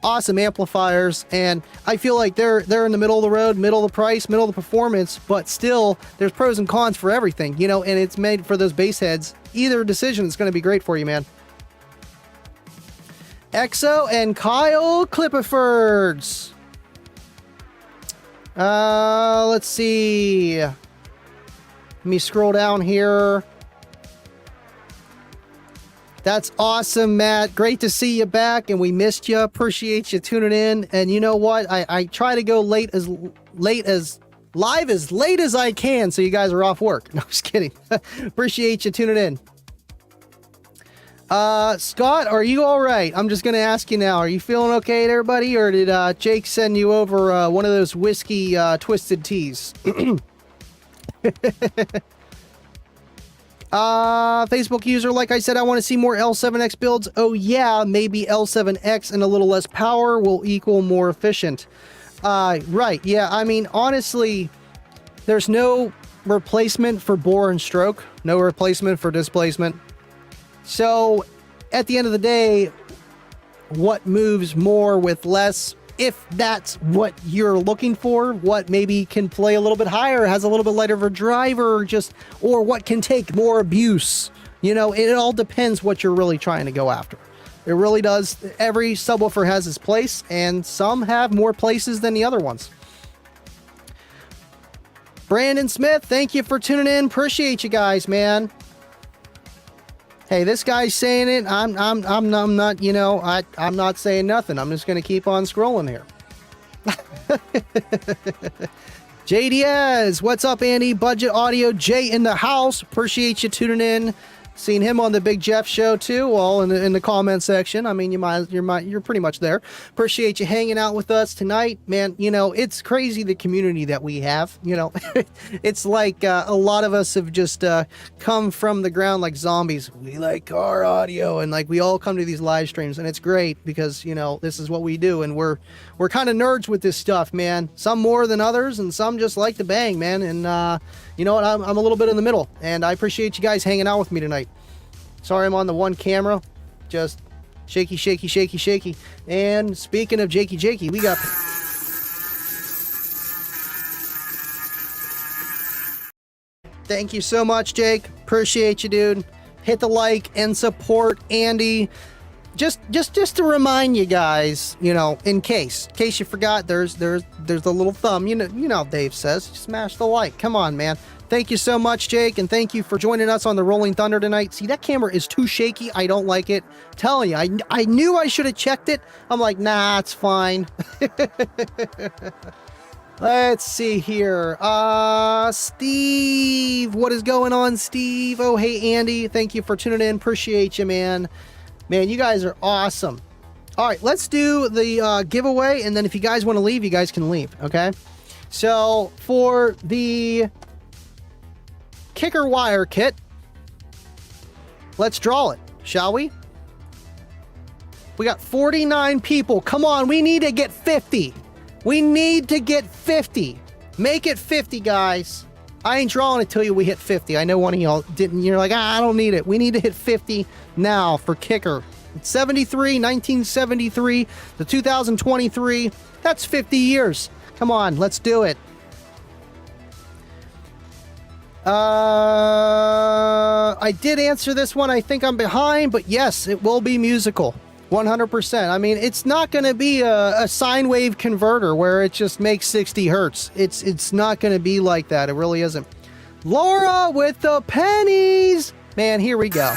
Awesome amplifiers, and I feel like they're in the middle of the road, middle of the price, middle of the performance, but still, there's pros and cons for everything, you know, and it's made for those bass heads. Either decision is going to be great for you, man. Exo and Kyle Clipperfords. Let's see. Let me scroll down here. That's awesome, Matt. Great to see you back, and we missed you. Appreciate you tuning in. And you know what? I try to go live as late as I can, so you guys are off work. No, just kidding. Appreciate you tuning in. Scott, are you all right? I'm just gonna ask you now. Are you feeling okay, there, buddy, or did Jake send you over one of those whiskey twisted teas? Facebook user, like I said, I want to see more L7X builds. Oh yeah, maybe L7X and a little less power will equal more efficient. Right, yeah, I mean, honestly, there's no replacement for bore and stroke, no replacement for displacement. So, at the end of the day, what moves more with less, if that's what you're looking for, what maybe can play a little bit higher, has a little bit lighter of a driver, or what can take more abuse. You know, it all depends what you're really trying to go after. It really does. Every subwoofer has its place, and some have more places than the other ones. Brandon Smith, thank you for tuning in. Appreciate you guys, man. Hey, this guy's saying it. I'm not, you know, I'm not saying nothing. I'm just going to keep on scrolling here. Jay Diaz, what's up, Andy? Budget Audio, Jay in the house. Appreciate you tuning in. Seen him on the Big Jeff show too. Well, in the comment section. I mean, you're pretty much there. Appreciate you hanging out with us tonight, man. You know, it's crazy the community that we have. You know, it's like a lot of us have just come from the ground like zombies. We like car audio, and like we all come to these live streams, and it's great because you know this is what we do, and we're kind of nerds with this stuff, man. Some more than others, and some just like to bang, man. And you know what? I'm a little bit in the middle, and I appreciate you guys hanging out with me tonight. Sorry I'm on the one camera. Just shaky, shaky, shaky, shaky. And speaking of jakey, we got... Thank you so much, Jake. Appreciate you, dude. Hit the like and support Andy. Just to remind you guys, you know, in case you forgot, there's the little thumb. You know how Dave says, smash the like. Come on, man. Thank you so much, Jake, and thank you for joining us on the Rolling Thunder tonight. See, that camera is too shaky. I don't like it. Telling you, I knew I should have checked it. I'm like, nah, it's fine. Let's see here. Steve, what is going on, Steve? Oh, hey, Andy. Thank you for tuning in. Appreciate you, man. Man, you guys are awesome. All right, let's do the giveaway, and then if you guys want to leave, you guys can leave, okay? So, for the kicker wire kit, let's draw it, shall we? We got 49 people. Come on, we need to get 50. We need to get 50. Make it 50, guys. I ain't drawing it till we hit 50. I know one of y'all didn't. You're like, I don't need it. We need to hit 50 now for kicker. It's 73, 1973 to 2023. That's 50 years. Come on, let's do it. I did answer this one. I think I'm behind, but yes, it will be musical. 100%. I mean, it's not going to be a sine wave converter where it just makes 60 hertz. It's not going to be like that. It really isn't. Laura with the pennies. Man, here we go.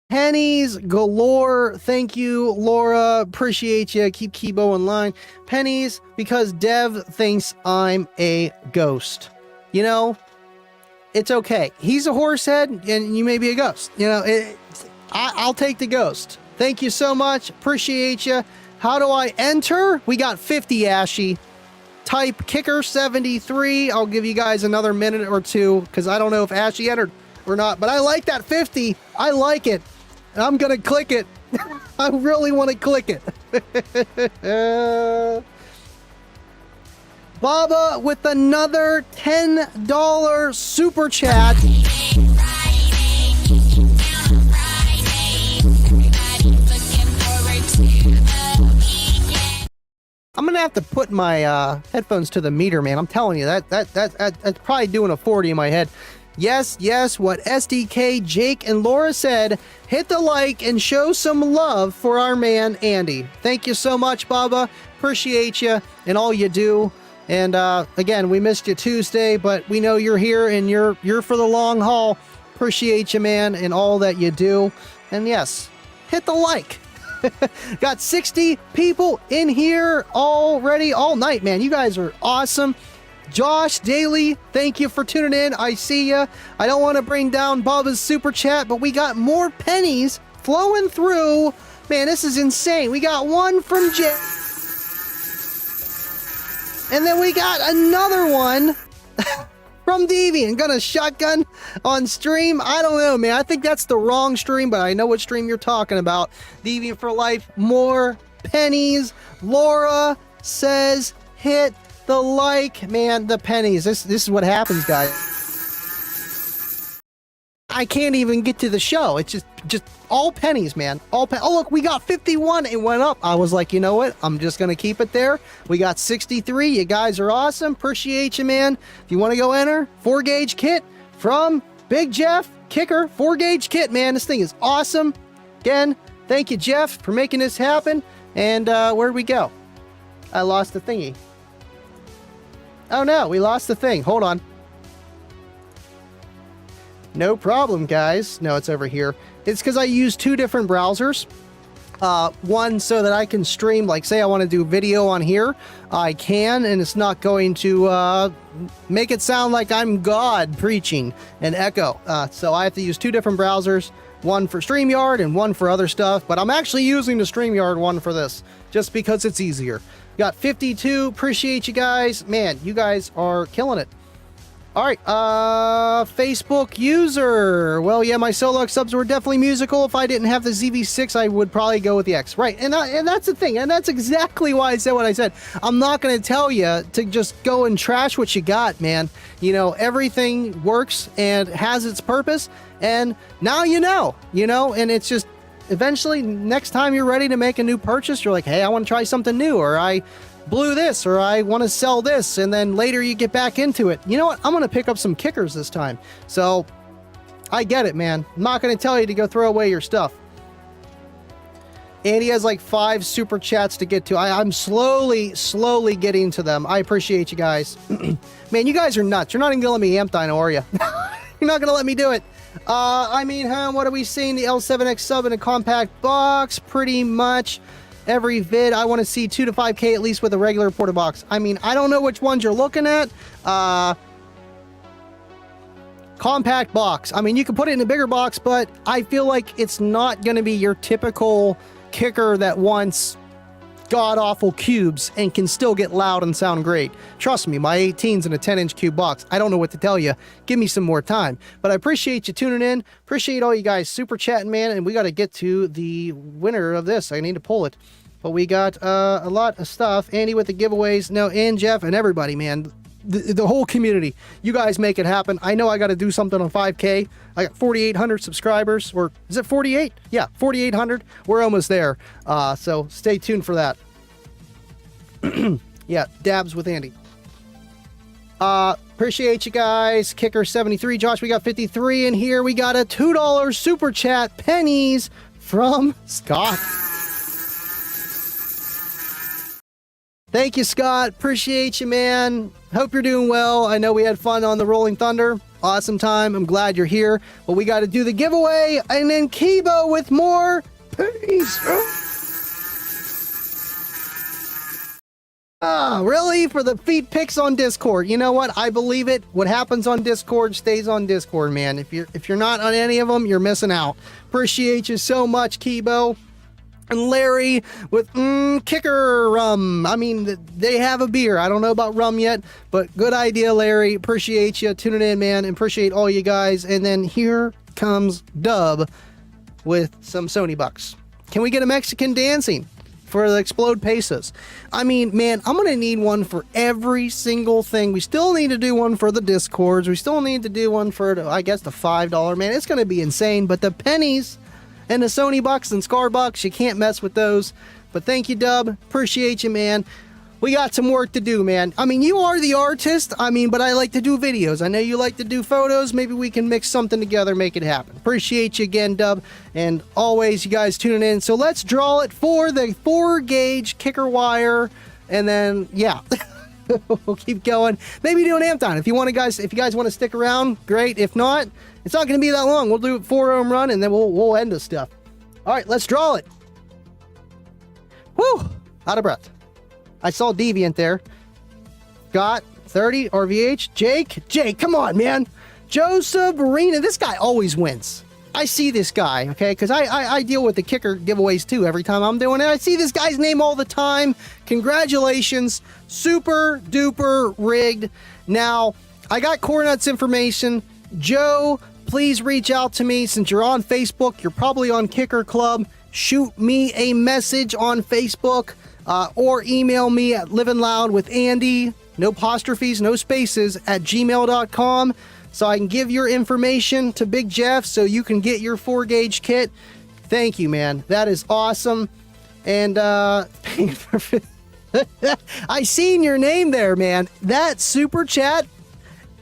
Pennies galore. Thank you, Laura. Appreciate you. Keep Kibo in line. Pennies because Dev thinks I'm a ghost. You know, it's okay. He's a horse head and you may be a ghost. You know, I'll take the ghost. Thank you so much. Appreciate you. How do I enter? We got 50, Ashy. Type kicker 73. I'll give you guys another minute or two because I don't know if Ashy entered or not, but I like that 50. I like it. I'm going to click it. I really want to click it. Baba with another $10 super chat. I'm gonna have to put my headphones to the meter, man. I'm telling you, that's probably doing a 40 in my head. Yes, what SDK, Jake, and Laura said, hit the like and show some love for our man, Andy. Thank you so much, Baba. Appreciate you and all you do. And again, we missed you Tuesday, but we know you're here and you're for the long haul. Appreciate you, man, and all that you do. And yes, hit the like. Got 60 people in here already all night, man. You guys are awesome. Josh Daly, thank you for tuning in. I see ya. I don't want to bring down Bubba's super chat, but we got more pennies flowing through. Man, this is insane. We got one from Jay. And then we got another one from Deviant. Gonna shotgun on stream. I don't know, man. I think that's the wrong stream, but I know what stream you're talking about. Deviant for life. More pennies. Laura says hit the like. Man, the pennies. This is what happens, guys. I can't even get to the show. It's just all pennies, man. Oh, look, we got 51. It went up. I was like, you know what? I'm just going to keep it there. We got 63. You guys are awesome. Appreciate you, man. If you want to go enter, 4-gauge kit from Big Jeff. Kicker, 4-gauge kit, man. This thing is awesome. Again, thank you, Jeff, for making this happen. And where'd we go? I lost the thingy. Oh, no, we lost the thing. Hold on. No problem, guys. No, it's over here. It's because I use two different browsers. One so that I can stream, like say I want to do video on here, I can, and it's not going to make it sound like I'm God preaching and echo. So I have to use two different browsers, one for StreamYard and one for other stuff, but I'm actually using the StreamYard one for this, just because it's easier. Got 52, appreciate you guys. Man, you guys are killing it. All right, Facebook user. Well, yeah, my solo subs were definitely musical. If I didn't have the ZV6, I would probably go with the X. Right, and that's the thing, and that's exactly why I said what I said. I'm not going to tell you to just go and trash what you got, man. You know, everything works and has its purpose, and now you know, and it's just eventually next time you're ready to make a new purchase, you're like, hey, I want to try something new, or I blew this, or I want to sell this, and then later you get back into it. You know what? I'm going to pick up some kickers this time. So I get it, man. I'm not going to tell you to go throw away your stuff. And he has like 5 super chats to get to. I'm slowly getting to them. I appreciate you guys. Man, you guys are nuts. You're not even going to let me amp dino, are you? You're not going to let me do it. I mean, what are we seeing? The L7X sub in a compact box, pretty much. Every vid, I want to see 2 to 5K at least with a regular porta box. I mean, I don't know which ones you're looking at. Compact box. I mean, you can put it in a bigger box, but I feel like it's not going to be your typical kicker that wants god-awful cubes and can still get loud and sound great. Trust me, my 18's in a 10-inch cube box. I don't know what to tell you. Give me some more time. But I appreciate you tuning in. Appreciate all you guys super chatting, man. And we got to get to the winner of this. I need to pull it. But we got a lot of stuff. Andy with the giveaways. No, and Jeff and everybody, man. The whole community. You guys make it happen. I know I got to do something on 5K. I got 4,800 subscribers. Or is it 48? Yeah, 4,800. We're almost there. So stay tuned for that. Yeah, dabs with Andy. Appreciate you guys. Kicker 73. Josh, we got 53 in here. We got a $2 super chat. Pennies from Scott. Thank you, Scott. Appreciate you, man. Hope you're doing well. I know we had fun on the Rolling Thunder. Awesome time. I'm glad you're here. But we got to do the giveaway. And then Kibo with more pennies. Really? For the feed pics on Discord? You know what? I believe it. What happens on Discord stays on Discord, man. If you're not on any of them, you're missing out. Appreciate you so much, Kibo. And Larry with kicker rum. I mean, they have a beer. I don't know about rum yet, but good idea, Larry. Appreciate you tuning in, man. And appreciate all you guys. And then here comes Dub with some Sony bucks. Can we get a Mexican dancing for the Explode Pesos? I mean, man, I'm going to need one for every single thing. We still need to do one for the Discords. We still need to do one for, I guess, the $5. Man, it's going to be insane. But the pennies and the Sony bucks and Scar bucks, you can't mess with those. But thank you, Dub. Appreciate you, man. We got some work to do, man. I mean, you are the artist. I mean, but I like to do videos. I know you like to do photos. Maybe we can mix something together, make it happen. Appreciate you again, Dub. And always, you guys tuning in. So let's draw it for the 4-gauge kicker wire. And then, yeah. we'll keep going. Maybe do an amp down. If you guys want to stick around, great. If not, it's not going to be that long. We'll do a 4 home run and then we'll end this stuff. All right, let's draw it. Whew, out of breath. I saw Deviant there. Got 30 RVH. Jake, come on, man. Joe Sabrina. This guy always wins. I see this guy, okay? Because I deal with the kicker giveaways too every time I'm doing it. I see this guy's name all the time. Congratulations. Super duper rigged. Now, I got Cornut's information. Joe, please reach out to me. Since you're on Facebook, you're probably on Kicker Club. Shoot me a message on Facebook or email me at livingloudwithandy, no apostrophes, no spaces, at gmail.com. So I can give your information to Big Jeff so you can get your 4-gauge kit. Thank you, man. That is awesome. And I seen your name there, man. That super chat,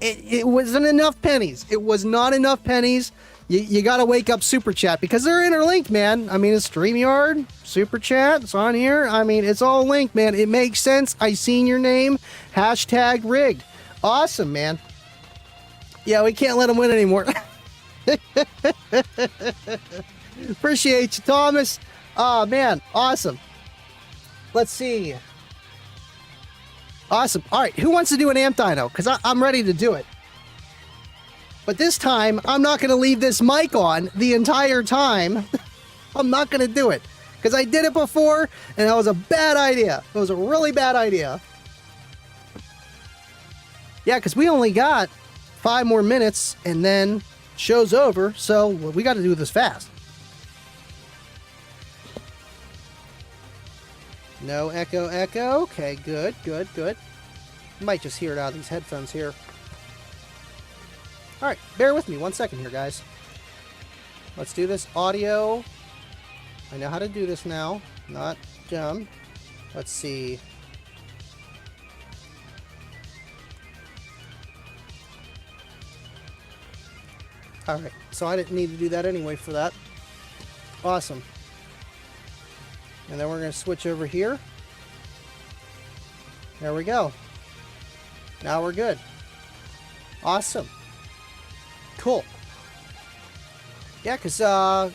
it wasn't enough pennies. It was not enough pennies. You got to wake up super chat because they're interlinked, man. I mean, it's StreamYard, super chat, it's on here. I mean, it's all linked, man. It makes sense. I seen your name. Hashtag rigged. Awesome, man. Yeah, we can't let him win anymore. Appreciate you, Thomas. Oh, man. Awesome. Let's see. Awesome. All right. Who wants to do an amp dyno? Because I'm ready to do it. But this time, I'm not going to leave this mic on the entire time. I'm not going to do it. Because I did it before, and that was a bad idea. It was a really bad idea. Yeah, because we only got 5 more minutes and then show's over, so we got to do this fast. No echo. Okay, good. You might just hear it out of these headphones here. All right, bear with me 1 second here, guys. Let's do this audio. I know how to do this now, not dumb. Let's see. Alright, so I didn't need to do that anyway for that. Awesome. And then we're going to switch over here. There we go. Now we're good. Awesome. Cool. Yeah, because you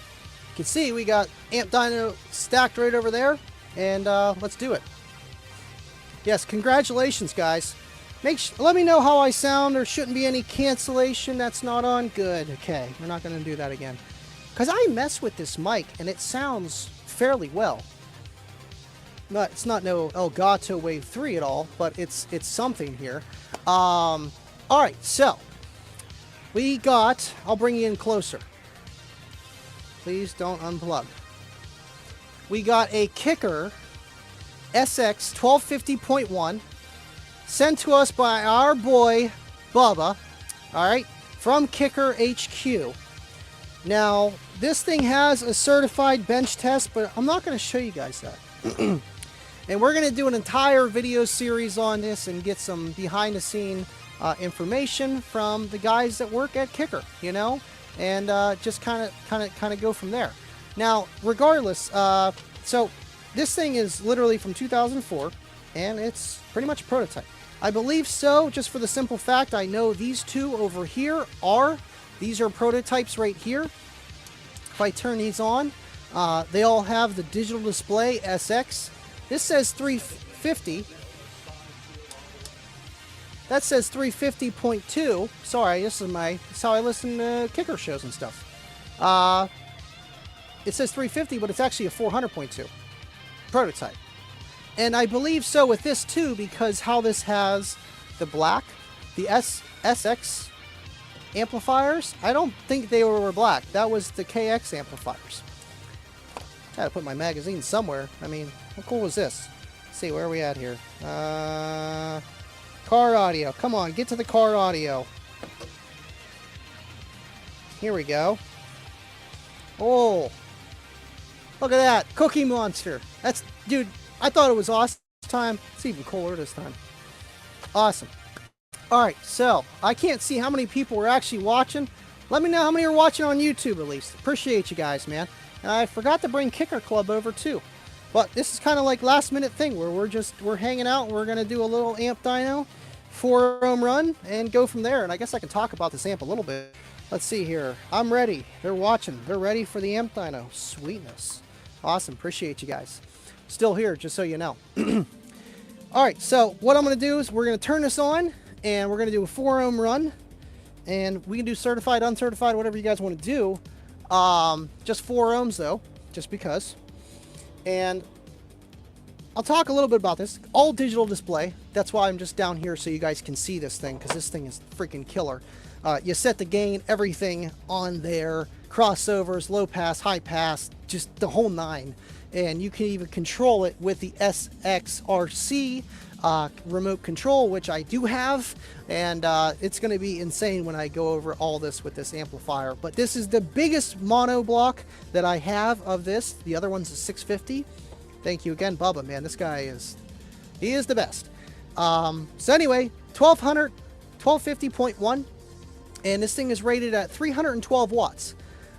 can see we got amp dyno stacked right over there. And let's do it. Yes, congratulations, guys. Let me know how I sound. There shouldn't be any cancellation. That's not on. Good. Okay, we're not going to do that again. Because I mess with this mic, and it sounds fairly well. It's not no Elgato Wave 3 at all, but it's something here. Alright, so. We got... I'll bring you in closer. Please don't unplug. We got a Kicker SX 1250.1. Sent to us by our boy, Bubba, alright, from Kicker HQ. Now, this thing has a certified bench test, but I'm not going to show you guys that. And we're going to do an entire video series on this and get some behind-the-scene information from the guys that work at Kicker, you know, and just kind of go from there. Now, regardless, so this thing is literally from 2004, and it's pretty much a prototype. I believe so, just for the simple fact I know these two over here these are prototypes right here. If I turn these on, they all have the digital display SX. This says 350. That says 350.2. Sorry, this is how I listen to Kicker shows and stuff. It says 350, but it's actually a 400.2 prototype. And I believe so with this too, because how this has the black, the SX amplifiers. I don't think they were black. That was the KX amplifiers. Gotta put my magazine somewhere. I mean, how cool was this? Let's see, where are we at here? Car audio. Come on, get to the car audio. Here we go. Oh, look at that. Cookie Monster. That's, dude, I thought it was awesome this time. It's even cooler this time. Awesome. Alright, so I can't see how many people are actually watching. Let me know how many are watching on YouTube at least. Appreciate you guys, man. And I forgot to bring Kicker Club over too. But this is kind of like last minute thing where we're hanging out. We're going to do a little amp dyno 4-ohm run and go from there. And I guess I can talk about this amp a little bit. Let's see here. I'm ready. They're watching. They're ready for the amp dyno. Sweetness. Awesome. Appreciate you guys. Still here, just so you know. All right, so what I'm going to do is we're going to turn this on, and we're going to do a 4-ohm run. And we can do certified, uncertified, whatever you guys want to do. Just 4 ohms, though, just because. And I'll talk a little bit about this. All digital display. That's why I'm just down here so you guys can see this thing, because this thing is freaking killer. You set the gain, everything on there, crossovers, low pass, high pass, just the whole 9. And you can even control it with the SXRC remote control, which I do have. And it's going to be insane when I go over all this with this amplifier. But this is the biggest mono block that I have of this. The other one's a 650. Thank you again, Bubba, man. This guy he is the best. So anyway, 1200, 1250.1. And this thing is rated at 312 watts.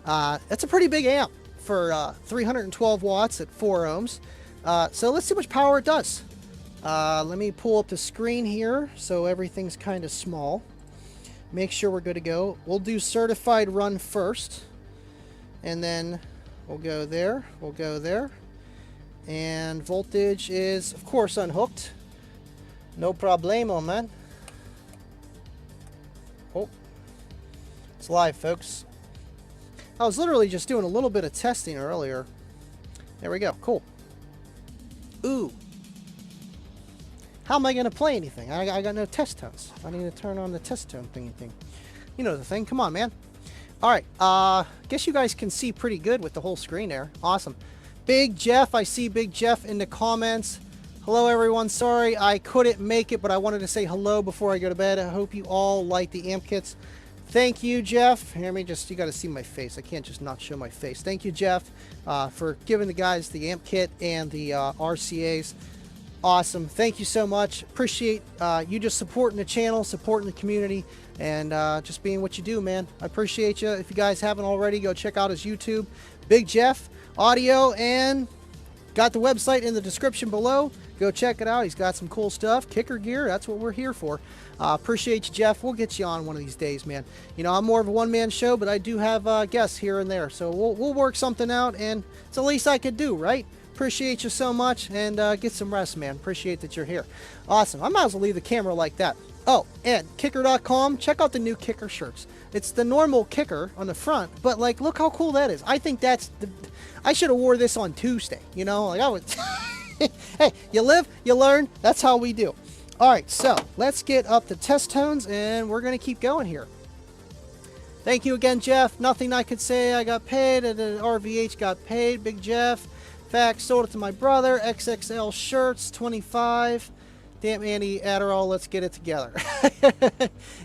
That's a pretty big amp for 312 watts at 4 ohms. So let's see how much power it does. Let me pull up the screen here so everything's kind of small. Make sure we're good to go. We'll do certified run first. And then we'll go there. We'll go there. And voltage is, of course, unhooked. No problemo, man. Oh. It's live, folks. I was literally just doing a little bit of testing earlier. There we go. Cool. Ooh. How am I going to play anything? I got no test tones. I need to turn on the test tone thingy thing. You know the thing. Come on, man. All right. Guess you guys can see pretty good with the whole screen there. Awesome. Big Jeff. I see Big Jeff in the comments. Hello, everyone. Sorry I couldn't make it, but I wanted to say hello before I go to bed. I hope you all like the amp kits. Thank you, Jeff. Hear me? You got to see my face. I can't just not show my face. Thank you, Jeff, for giving the guys the amp kit and the RCAs. Awesome. Thank you so much. Appreciate you just supporting the channel, supporting the community, and just being what you do, man. I appreciate you. If you guys haven't already, go check out his YouTube. Big Jeff Audio, and got the website in the description below. Go check it out. He's got some cool stuff. Kicker gear. That's what we're here for. Appreciate you, Jeff. We'll get you on one of these days, man. You know, I'm more of a one-man show, but I do have guests here and there. So we'll work something out, and it's the least I could do, right? Appreciate you so much, and get some rest, man. Appreciate that you're here. Awesome. I might as well leave the camera like that. Oh, and kicker.com. Check out the new kicker shirts. It's the normal kicker on the front, but like, look how cool that is. I think that's I should have wore this on Tuesday. You know, like I would. Hey, you live, you learn. That's how we do. All right, so let's get up the test tones, and we're going to keep going here. Thank you again, Jeff. Nothing I could say. I got paid, and the RVH got paid. Big Jeff. Fact, sold it to my brother. XXL shirts, 25. Damn, Andy Adderall, let's get it together.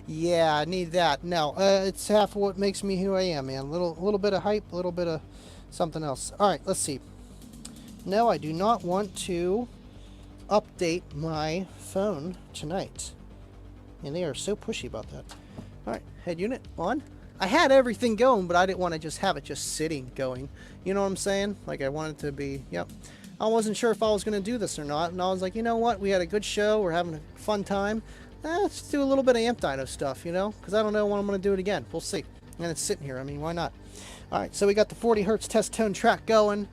Yeah, I need that. No, it's half of what makes me who I am, man. A little bit of hype, a little bit of something else. All right, let's see. No, I do not want to update my phone tonight. And they are so pushy about that. All right, head unit on. I had everything going, but I didn't want to just have it just sitting going. You know what I'm saying? Like, I wanted to be, yep. I wasn't sure if I was going to do this or not. And I was like, you know what? We had a good show. We're having a fun time. Let's do a little bit of amp dyno stuff, you know? Because I don't know when I'm going to do it again. We'll see. And it's sitting here. I mean, why not? All right, so we got the 40 hertz test tone track going.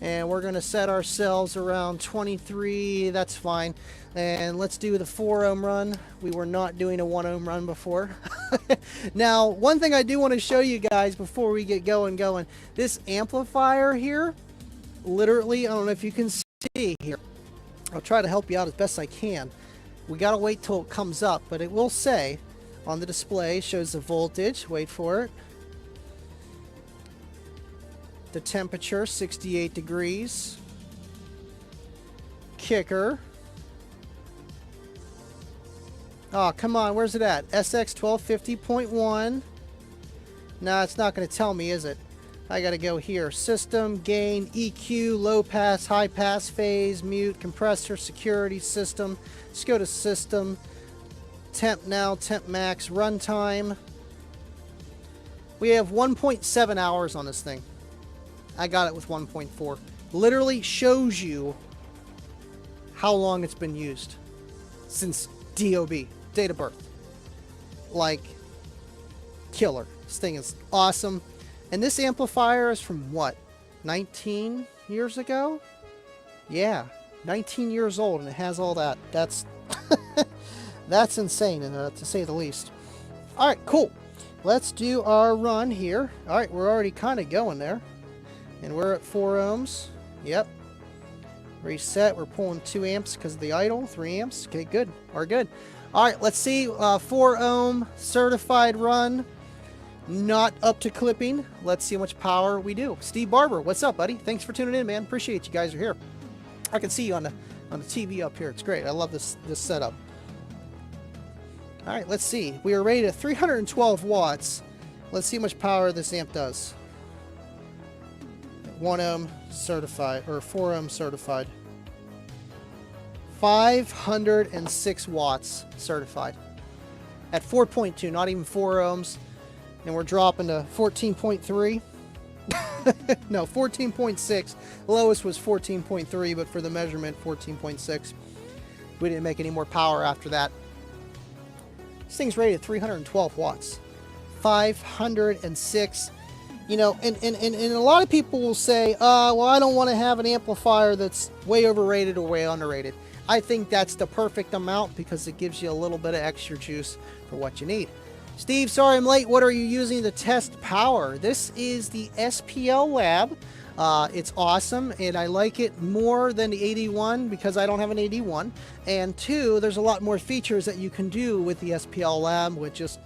And we're going to set ourselves around 23. That's fine. And let's do the 4 ohm run. We were not doing a 1 ohm run before. Now, one thing I do want to show you guys before we get going. This amplifier here, literally, I don't know if you can see here. I'll try to help you out as best I can. We got to wait till it comes up, but it will say on the display, shows the voltage. Wait for it. The temperature, 68 degrees. Kicker. Oh, come on, where's it at? SX 1250.1. No, it's not going to tell me, is it? I got to go here. System, gain, EQ, low pass, high pass, phase, mute, compressor, security, system. Let's go to system. Temp now, temp max, runtime. We have 1.7 hours on this thing. I got it with 1.4. literally shows you how long it's been used since DOB, date of birth. Like, killer. This thing is awesome. And this amplifier is from what? 19 years ago? Yeah, 19 years old, and it has all that. That's that's insane, to say the least. All right, cool. Let's do our run here. All right, we're already kind of going there, and we're at 4 ohms. Yep. Reset. We're pulling 2 amps because of the idle. 3 amps. Okay, good. We're good. All right, let's see. 4 ohm certified run. Not up to clipping. Let's see how much power we do. Steve Barber, what's up, buddy? Thanks for tuning in, man. Appreciate you guys are here. I can see you on the TV up here. It's great. I love this setup. All right, let's see. We are rated at 312 watts. Let's see how much power this amp does. 1 ohm certified, or 4 ohm certified. 506 watts certified. At 4.2, not even 4 ohms. And we're dropping to 14.3. No, 14.6. Lowest was 14.3, but for the measurement, 14.6. We didn't make any more power after that. This thing's rated 312 watts. 506. You know, and a lot of people will say, well, I don't want to have an amplifier that's way overrated or way underrated. I think that's the perfect amount because it gives you a little bit of extra juice for what you need. Steve, sorry I'm late. What are you using to test power? This is the SPL Lab. It's awesome, and I like it more than the 81 because I don't have an 81. And 2, there's a lot more features that you can do with the SPL Lab with just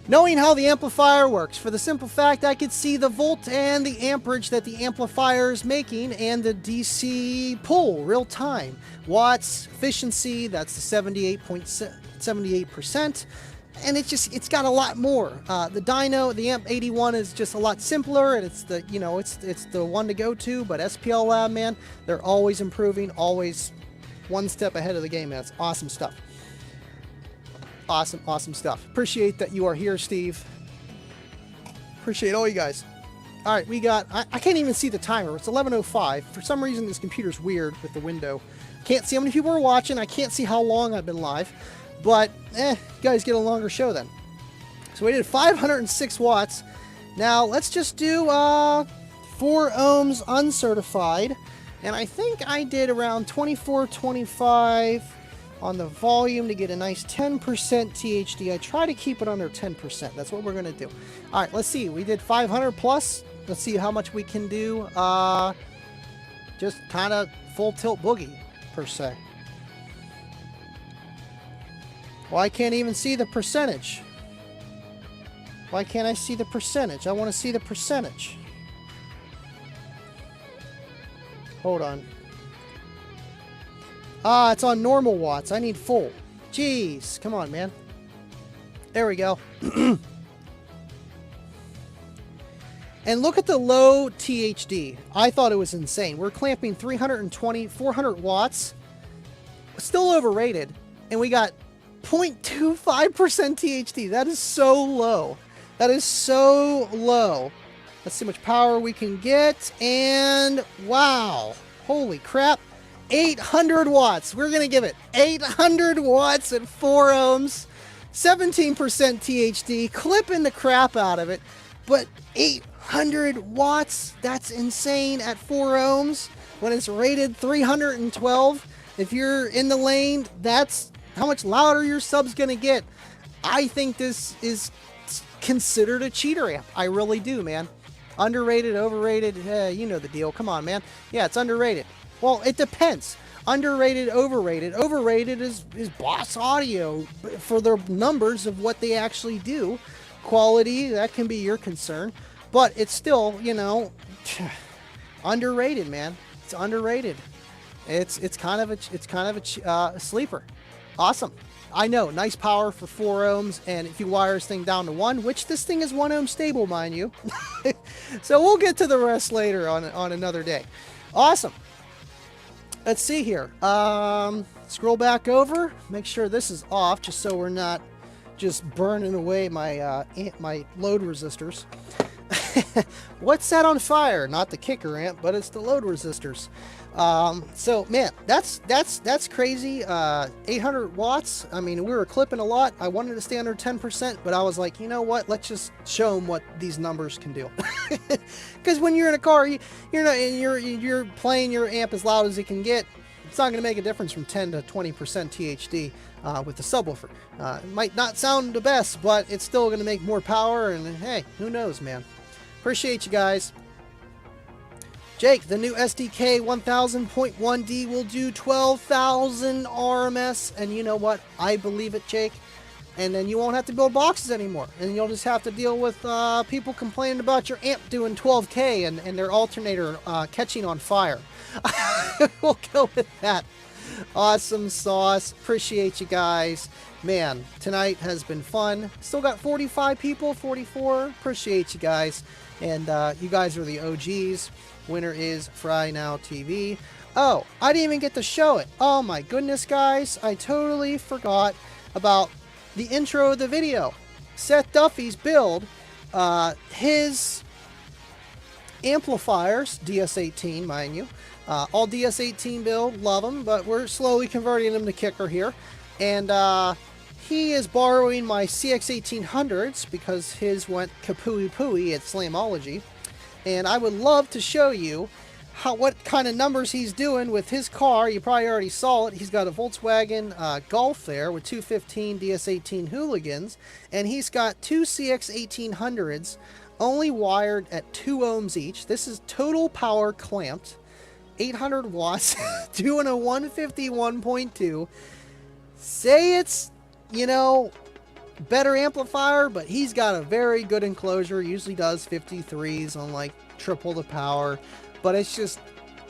knowing how the amplifier works. For the simple fact I could see the volt and the amperage that the amplifier is making and the DC pull real time. Watts, efficiency, that's the 78%. And it's got a lot more. The dyno, the amp 81 is just a lot simpler, and it's the, you know, it's the one to go to. But SPL Lab, man, they're always improving, always one step ahead of the game, man. It's awesome stuff. Awesome stuff. Appreciate that you are here, Steve. Appreciate all you guys. All right, we got, I can't even see the timer. It's 11:05. For some reason, this computer's weird with the window. Can't see how many people are watching. I can't see how long I've been live. But, you guys get a longer show then. So we did 506 watts. Now, let's just do 4 ohms uncertified. And I think I did around 24, 25 on the volume to get a nice 10% THD. I try to keep it under 10%. That's what we're going to do. All right, let's see. We did 500 plus. Let's see how much we can do. Just kind of full tilt boogie, per se. Well, I can't even see the percentage. Why can't I see the percentage? I want to see the percentage. Hold on. It's on normal watts. I need full. Jeez. Come on, man. There we go. And look at the low THD. I thought it was insane. We're clamping 320, 400 watts. Still overrated. And we got 0.25% THD. That is so low. That is so low. Let's see how much power we can get. And wow. Holy crap. 800 watts. We're going to give it 800 watts at 4 ohms. 17% THD. Clipping the crap out of it. But 800 watts. That's insane at 4 ohms. When it's rated 312. If you're in the lane, that's how much louder your sub's gonna get. I think this is considered a cheater amp. I really do, man. Underrated, overrated, you know the deal. Come on, man. Yeah, it's underrated. Well, it depends. Underrated, overrated. Overrated is Boss Audio for the numbers of what they actually do. Quality, that can be your concern. But it's still, you know, underrated, man. It's underrated. It's kind of a sleeper. Awesome. I know, nice power for 4 ohms, and if you wire this thing down to 1, which this thing is 1 ohm stable, mind you. So we'll get to the rest later on another day. Awesome. Let's see here. Scroll back over. Make sure this is off, just so we're not just burning away my my load resistors. What's that on fire? Not the kicker amp, but it's the load resistors. So man, that's crazy. 800 watts. I mean, we were clipping a lot. I wanted to stay under 10%, but I was like, you know what? Let's just show them what these numbers can do. Because when you're in a car, you're playing your amp as loud as it can get. It's not going to make a difference from 10 to 20% THD with the subwoofer. It might not sound the best, but it's still going to make more power. And hey, who knows, man? Appreciate you guys. Jake, the new SDK 1000.1D will do 12,000 RMS. And you know what? I believe it, Jake. And then you won't have to build boxes anymore. And you'll just have to deal with people complaining about your amp doing 12K and their alternator catching on fire. We'll go with that. Awesome sauce. Appreciate you guys. Man, tonight has been fun. Still got 45 people, 44. Appreciate you guys. And you guys are the OGs. Winner is Fry Now TV. Oh, I didn't even get to show it. Oh my goodness, guys. I totally forgot about the intro of the video. Seth Duffy's build. His amplifiers, DS18, mind you. All DS18 build, love them, but we're slowly converting them to kicker here. And he is borrowing my CX1800s because his went kapooey pooey at Slamology. And I would love to show you what kind of numbers he's doing with his car. You probably already saw it. He's got a Volkswagen Golf there with 215 DS18 hooligans. And he's got two CX1800s only wired at 2 ohms each. This is total power clamped. 800 watts, doing a 151.2. Say it's, better amplifier, but he's got a very good enclosure. Usually does 53s on like triple the power, but it's just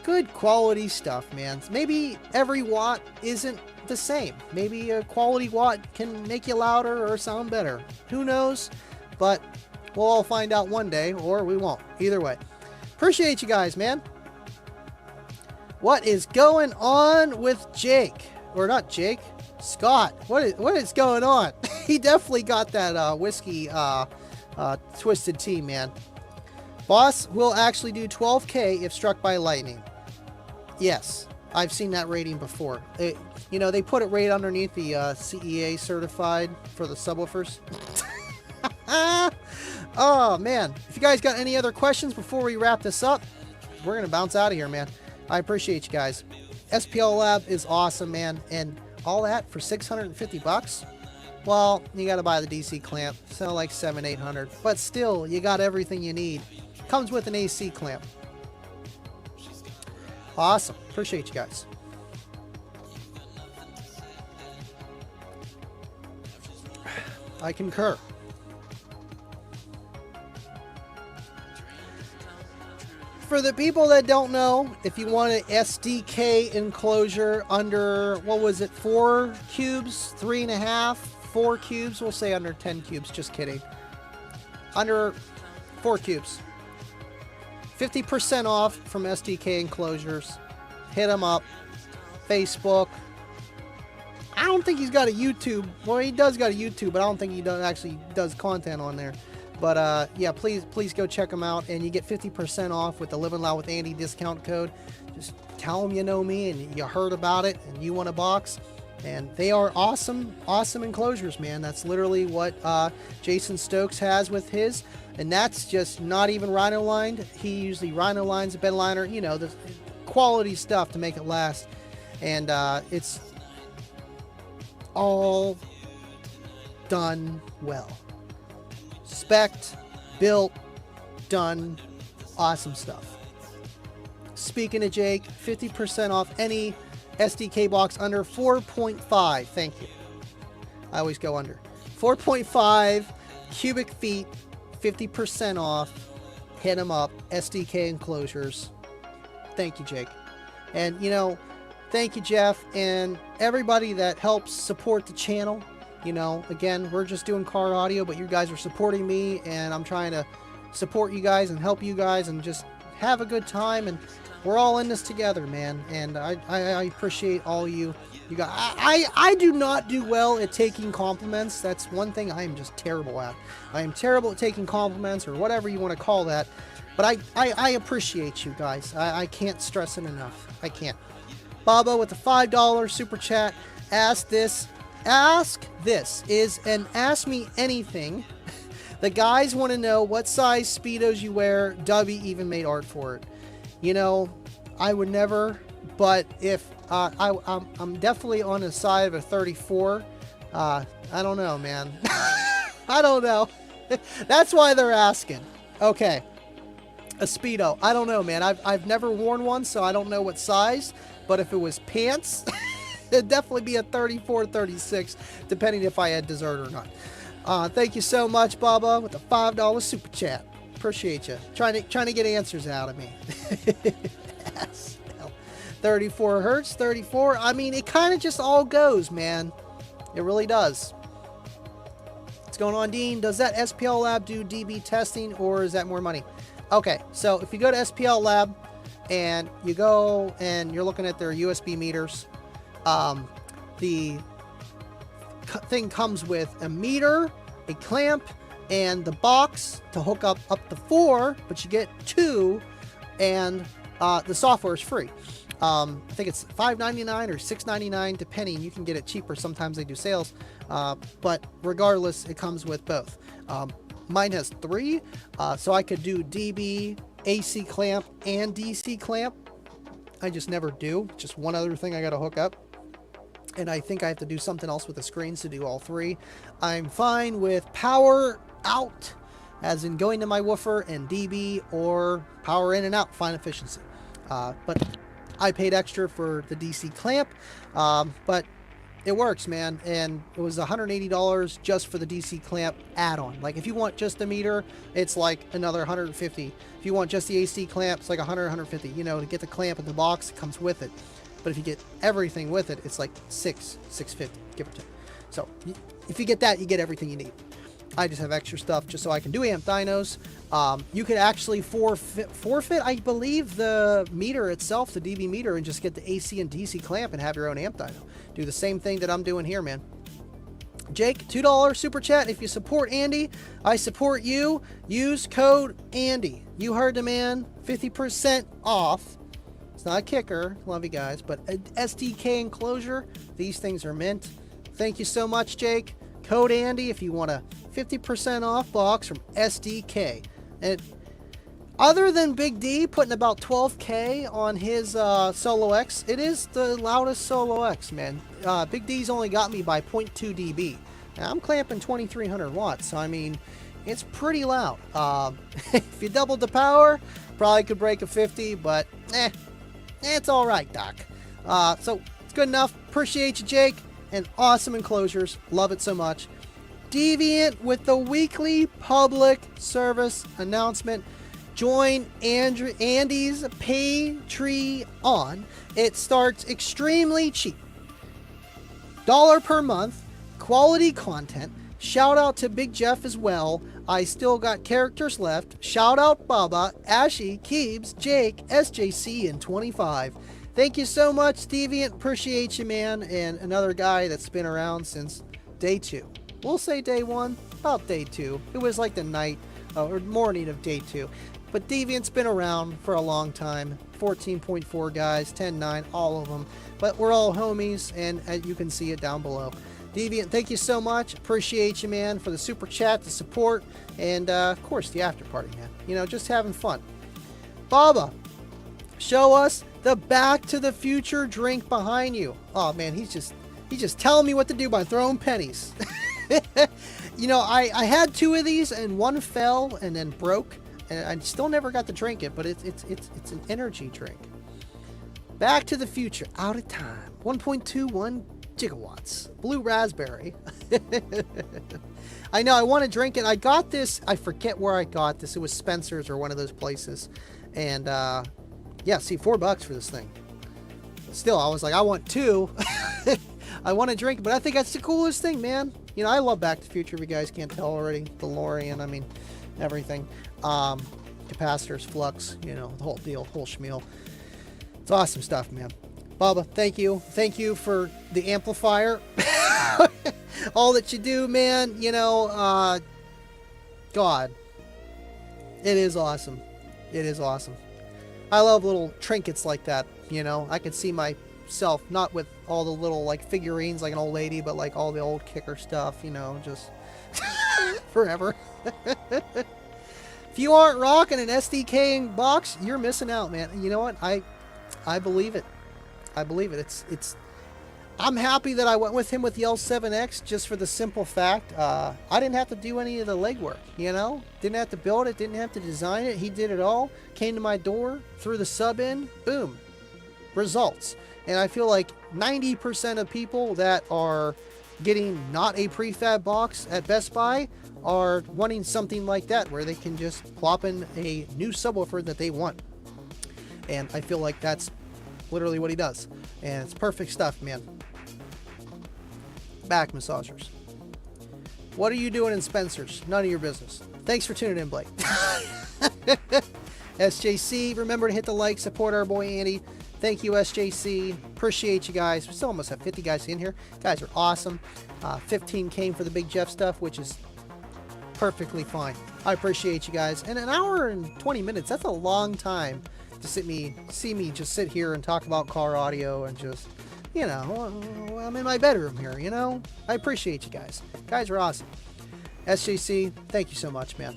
good quality stuff, man. Maybe every watt isn't the same. Maybe a quality watt can make you louder or sound better. Who knows? But we'll all find out one day, or we won't. Either way. Appreciate you guys, man. What is going on with Jake? Or not Jake, Scott. What is going on? He definitely got that whiskey twisted tea, man. Boss will actually do 12K if struck by lightning. Yes, I've seen that rating before. They put it right underneath the CEA certified for the subwoofers. Oh, man. If you guys got any other questions before we wrap this up, we're going to bounce out of here, man. I appreciate you guys. SPL Lab is awesome, man. And all that for 650 bucks? Well, you got to buy the DC clamp. So like 700-800. But still, you got everything you need. Comes with an AC clamp. Awesome. Appreciate you guys. I concur. For the people that don't know, if you want an SDK enclosure under, what was it, 4 cubes, 3.5, 4 cubes, we'll say under 10 cubes, just kidding. Under 4 cubes. 50% off from SDK enclosures. Hit him up. Facebook. I don't think he's got a YouTube. Well, he does got a YouTube, but I don't think he actually does content on there. But yeah, please go check them out, and you get 50% off with the Living Loud with Andy discount code. Just tell them you know me and you heard about it and you want a box. And they are awesome enclosures, man. That's literally what Jason Stokes has with his, and that's just not even rhino lined. He usually rhino lines a bed liner, the quality stuff to make it last. And it's all done well. Spec'd, built, done, awesome stuff. Speaking of Jake, 50% off any SDK box under 4.5. Thank you. I always go under. 4.5 cubic feet, 50% off. Hit them up. SDK enclosures. Thank you, Jake. And, thank you, Jeff, and everybody that helps support the channel. Again, we're just doing car audio, but you guys are supporting me, and I'm trying to support you guys and help you guys and just have a good time. And We're all in this together, man, and I appreciate all you guys. I do not do well at taking compliments. That's one thing I am just terrible at. I am terrible at taking compliments, or whatever you want to call that. But I appreciate you guys. I can't stress it enough. I can't. Baba with the $5 super chat. Ask this is an Ask Me Anything. The guys want to know what size Speedos you wear. Dubby even made art for it. You know, I would never, but if I'm definitely on the side of a 34. I don't know, man. I don't know. That's why they're asking. Okay. A Speedo. I don't know, man. I've never worn one, so I don't know what size. But if it was pants, it'd definitely be a 34, 36, depending if I had dessert or not. Thank you so much, Baba, with the $5 super chat. Appreciate you. Trying to get answers out of me. 34 hertz, 34. I mean, it kind of just all goes, man. It really does. What's going on, Dean? Does that SPL lab do DB testing, or is that more money? Okay, so if you go to SPL lab and you go and you're looking at their USB meters, the thing comes with a meter, a clamp, and the box to hook up to 4, but you get 2, and the software is free. I think it's $5.99 or $6.99, depending. You can get it cheaper. Sometimes they do sales, but regardless, it comes with both. Mine has 3, so I could do DB, AC clamp, and DC clamp. I just never do. Just one other thing I got to hook up. And I think I have to do something else with the screens to do all 3. I'm fine with power out, as in going to my woofer, and DB, or power in and out, fine efficiency. But I paid extra for the DC clamp, but it works, man. And it was $180 just for the DC clamp add-on. Like, if you want just the meter, it's like another $150. If you want just the AC clamp, it's like $100, $150. You know, to get the clamp in the box, it comes with it. But if you get everything with it, it's like $650, give or take. So if you get that, you get everything you need. I just have extra stuff just so I can do amp dynos. You could actually forfeit, I believe, the meter itself, the DB meter, and just get the AC and DC clamp and have your own amp dyno. Do the same thing that I'm doing here, man. Jake, $2 super chat. If you support Andy, I support you. Use code Andy. You heard the man. 50% off. It's not a kicker. Love you guys. But a SDK enclosure. These things are mint. Thank you so much, Jake. Code Andy if you want a 50% off box from SDK. And other than Big D putting about 12K on his Solo X, it is the loudest Solo X, man. Big D's only got me by 0.2 dB. And I'm clamping 2300 watts, so I mean, it's pretty loud. If you doubled the power, probably could break a 50, but it's all right, Doc. So it's good enough. Appreciate you, Jake. And awesome enclosures. Love it so much. Deviant with the weekly public service announcement. Join Andy's Patreon. It starts extremely cheap. $1 per month. Quality content. Shout out to Big Jeff as well. I still got characters left. Shout out Baba, Ashy, Keebs, Jake, SJC, and 25. Thank you so much, Deviant. Appreciate you, man. And another guy that's been around since day 2. We'll say day 1, about day 2. It was like the night or morning of day 2. But Deviant's been around for a long time. 14.4 guys, 10.9, all of them. But we're all homies, and you can see it down below. Deviant, thank you so much. Appreciate you, man, for the super chat, the support, and of course the after party, man. You know, just having fun. Baba, show us the Back to the Future drink behind you. Oh man, he's just telling me what to do by throwing pennies. You know, I had 2 of these and one fell and then broke, and I still never got to drink it, but it's an energy drink. Back to the Future, out of time. 1.21 gigawatts. Blue raspberry. I know, I want to drink it. I got this, I forget where I got this. It was Spencer's or one of those places. And yeah, see, $4 for this thing. Still, I was like, I want 2. I want to drink it, but I think that's the coolest thing, man. You know, I love Back to the Future, if you guys can't tell already. DeLorean, I mean, everything. Capacitors, flux, you know, the whole deal, whole schmeal. It's awesome stuff, man. Bubba, thank you. Thank you for the amplifier. All that you do, man. You know, God. It is awesome. It is awesome. I love little trinkets like that, you know. I could see myself, not with all the little, like, figurines like an old lady, but, like, all the old kicker stuff, you know, just forever. If you aren't rocking an SDK box, you're missing out, man. You know what? I believe it. I believe it. I'm happy that I went with him with the L7X just for the simple fact I didn't have to do any of the legwork, you know? Didn't have to build it, didn't have to design it. He did it all. Came to my door, threw the sub in, boom. Results. And I feel like 90% of people that are getting not a prefab box at Best Buy are wanting something like that where they can just plop in a new subwoofer that they want. And I feel like that's literally what he does. And it's perfect stuff, man. Back massagers. What are you doing in Spencer's? None of your business. Thanks for tuning in, Blake. SJC, remember to hit the like, support our boy Andy. Thank you, SJC. Appreciate you guys. We still almost have 50 guys in here. Guys are awesome. 15 came for the Big Jeff stuff, which is perfectly fine. I appreciate you guys. And an hour and 20 minutes, that's a long time to see me just sit here and talk about car audio and just, you know, I'm in my bedroom here, you know? I appreciate you guys. Guys are awesome. SJC, thank you so much, man.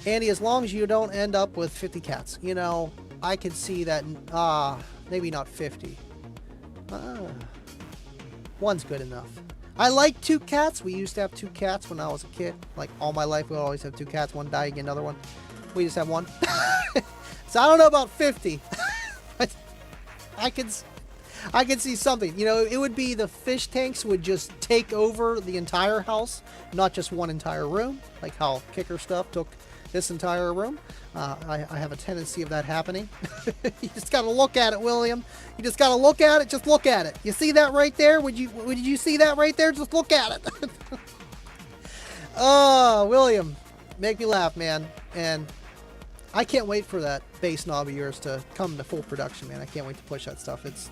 Andy, as long as you don't end up with 50 cats, you know, I could see that, maybe not 50. One's good enough. I like 2 cats. We used to have 2 cats when I was a kid. Like, all my life, we would always have 2 cats. One died, get another one. We just have 1. So I don't know about 50. But I could see something. You know, it would be the fish tanks would just take over the entire house, not just one entire room, like how kicker stuff took this entire room. I have a tendency of that happening. You just gotta look at it, William. You just gotta look at it. Just look at it. You see that right there? Would you see that right there? Just look at it. Oh, William, make me laugh, man. And I can't wait for that bass knob of yours to come to full production, man. I can't wait to push that stuff. It's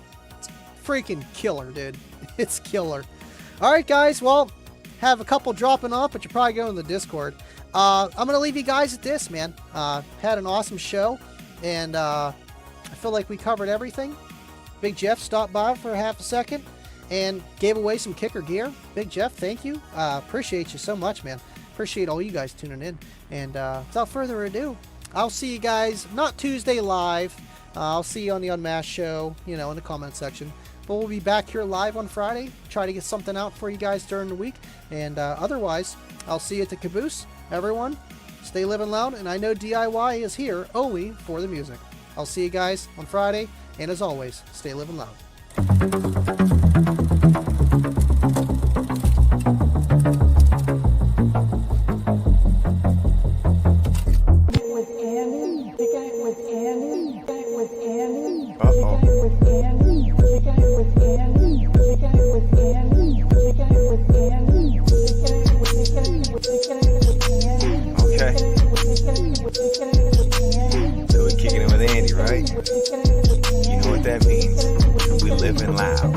freaking killer, dude. It's killer. All right, guys. Well, have a couple dropping off, but you're probably going to the Discord. I'm going to leave you guys at this, man. Had an awesome show, and I feel like we covered everything. Big Jeff stopped by for a half a second and gave away some kicker gear. Big Jeff, thank you. Appreciate you so much, man. Appreciate all you guys tuning in. And without further ado, I'll see you guys, not Tuesday live. I'll see you on the Unmasked show, you know, in the comment section. But we'll be back here live on Friday. Try to get something out for you guys during the week. And otherwise, I'll see you at the Caboose. Everyone, stay living loud. And I know DIY is here only for the music. I'll see you guys on Friday. And as always, stay living loud. So we're kicking it with Andy, right? You know what that means. We living loud.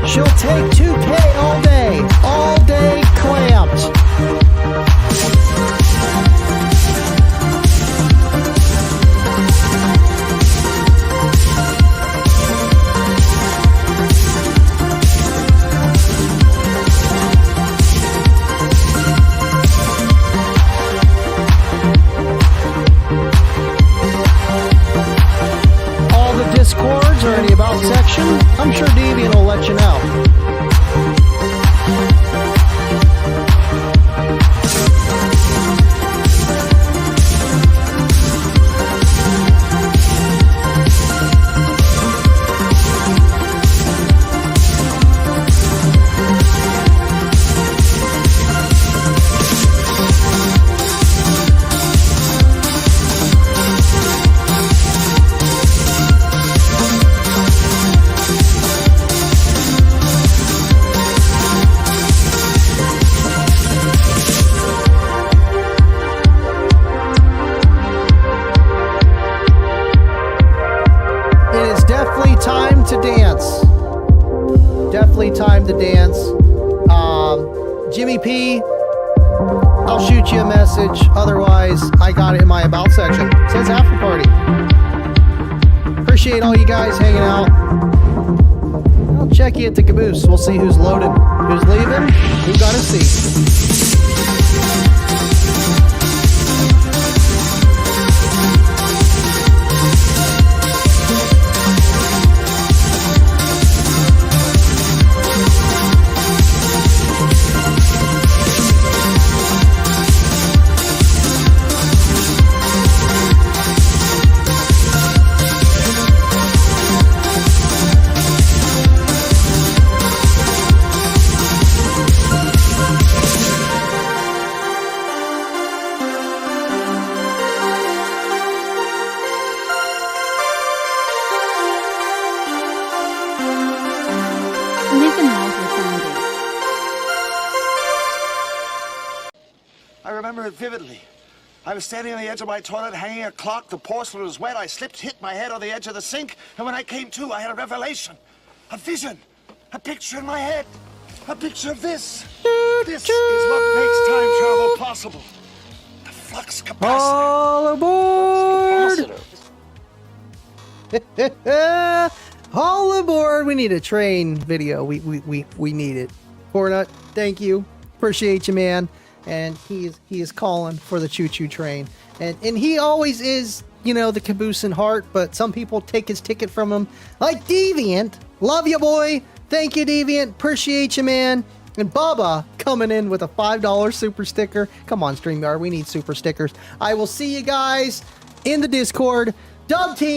She'll take 2K all day clamped. All the Discords are in the About section. I'm sure Deviant will let you know. definitely time to dance. Jimmy P, I'll shoot you a message. Otherwise, I got it in my about section. It says after party. Appreciate all you guys hanging out. I'll check you at the caboose. We'll see who's loaded, who's leaving, who got a seat. Living life with Andy. I remember it vividly. I was standing on the edge of my toilet, hanging a clock. The porcelain was wet. I slipped, hit my head on the edge of the sink, and when I came to, I had a revelation, a vision, a picture in my head, a picture of this. This is what makes time travel possible. The flux capacitor. All aboard! All aboard! We need a train video. We need it. Cornut, thank you. Appreciate you, man. And he is calling for the choo-choo train. And he always is, you know, the caboose in heart, but some people take his ticket from him. Like Deviant. Love you, boy. Thank you, Deviant. Appreciate you, man. And Bubba coming in with a $5 super sticker. Come on, StreamYard. We need super stickers. I will see you guys in the Discord. Dub team.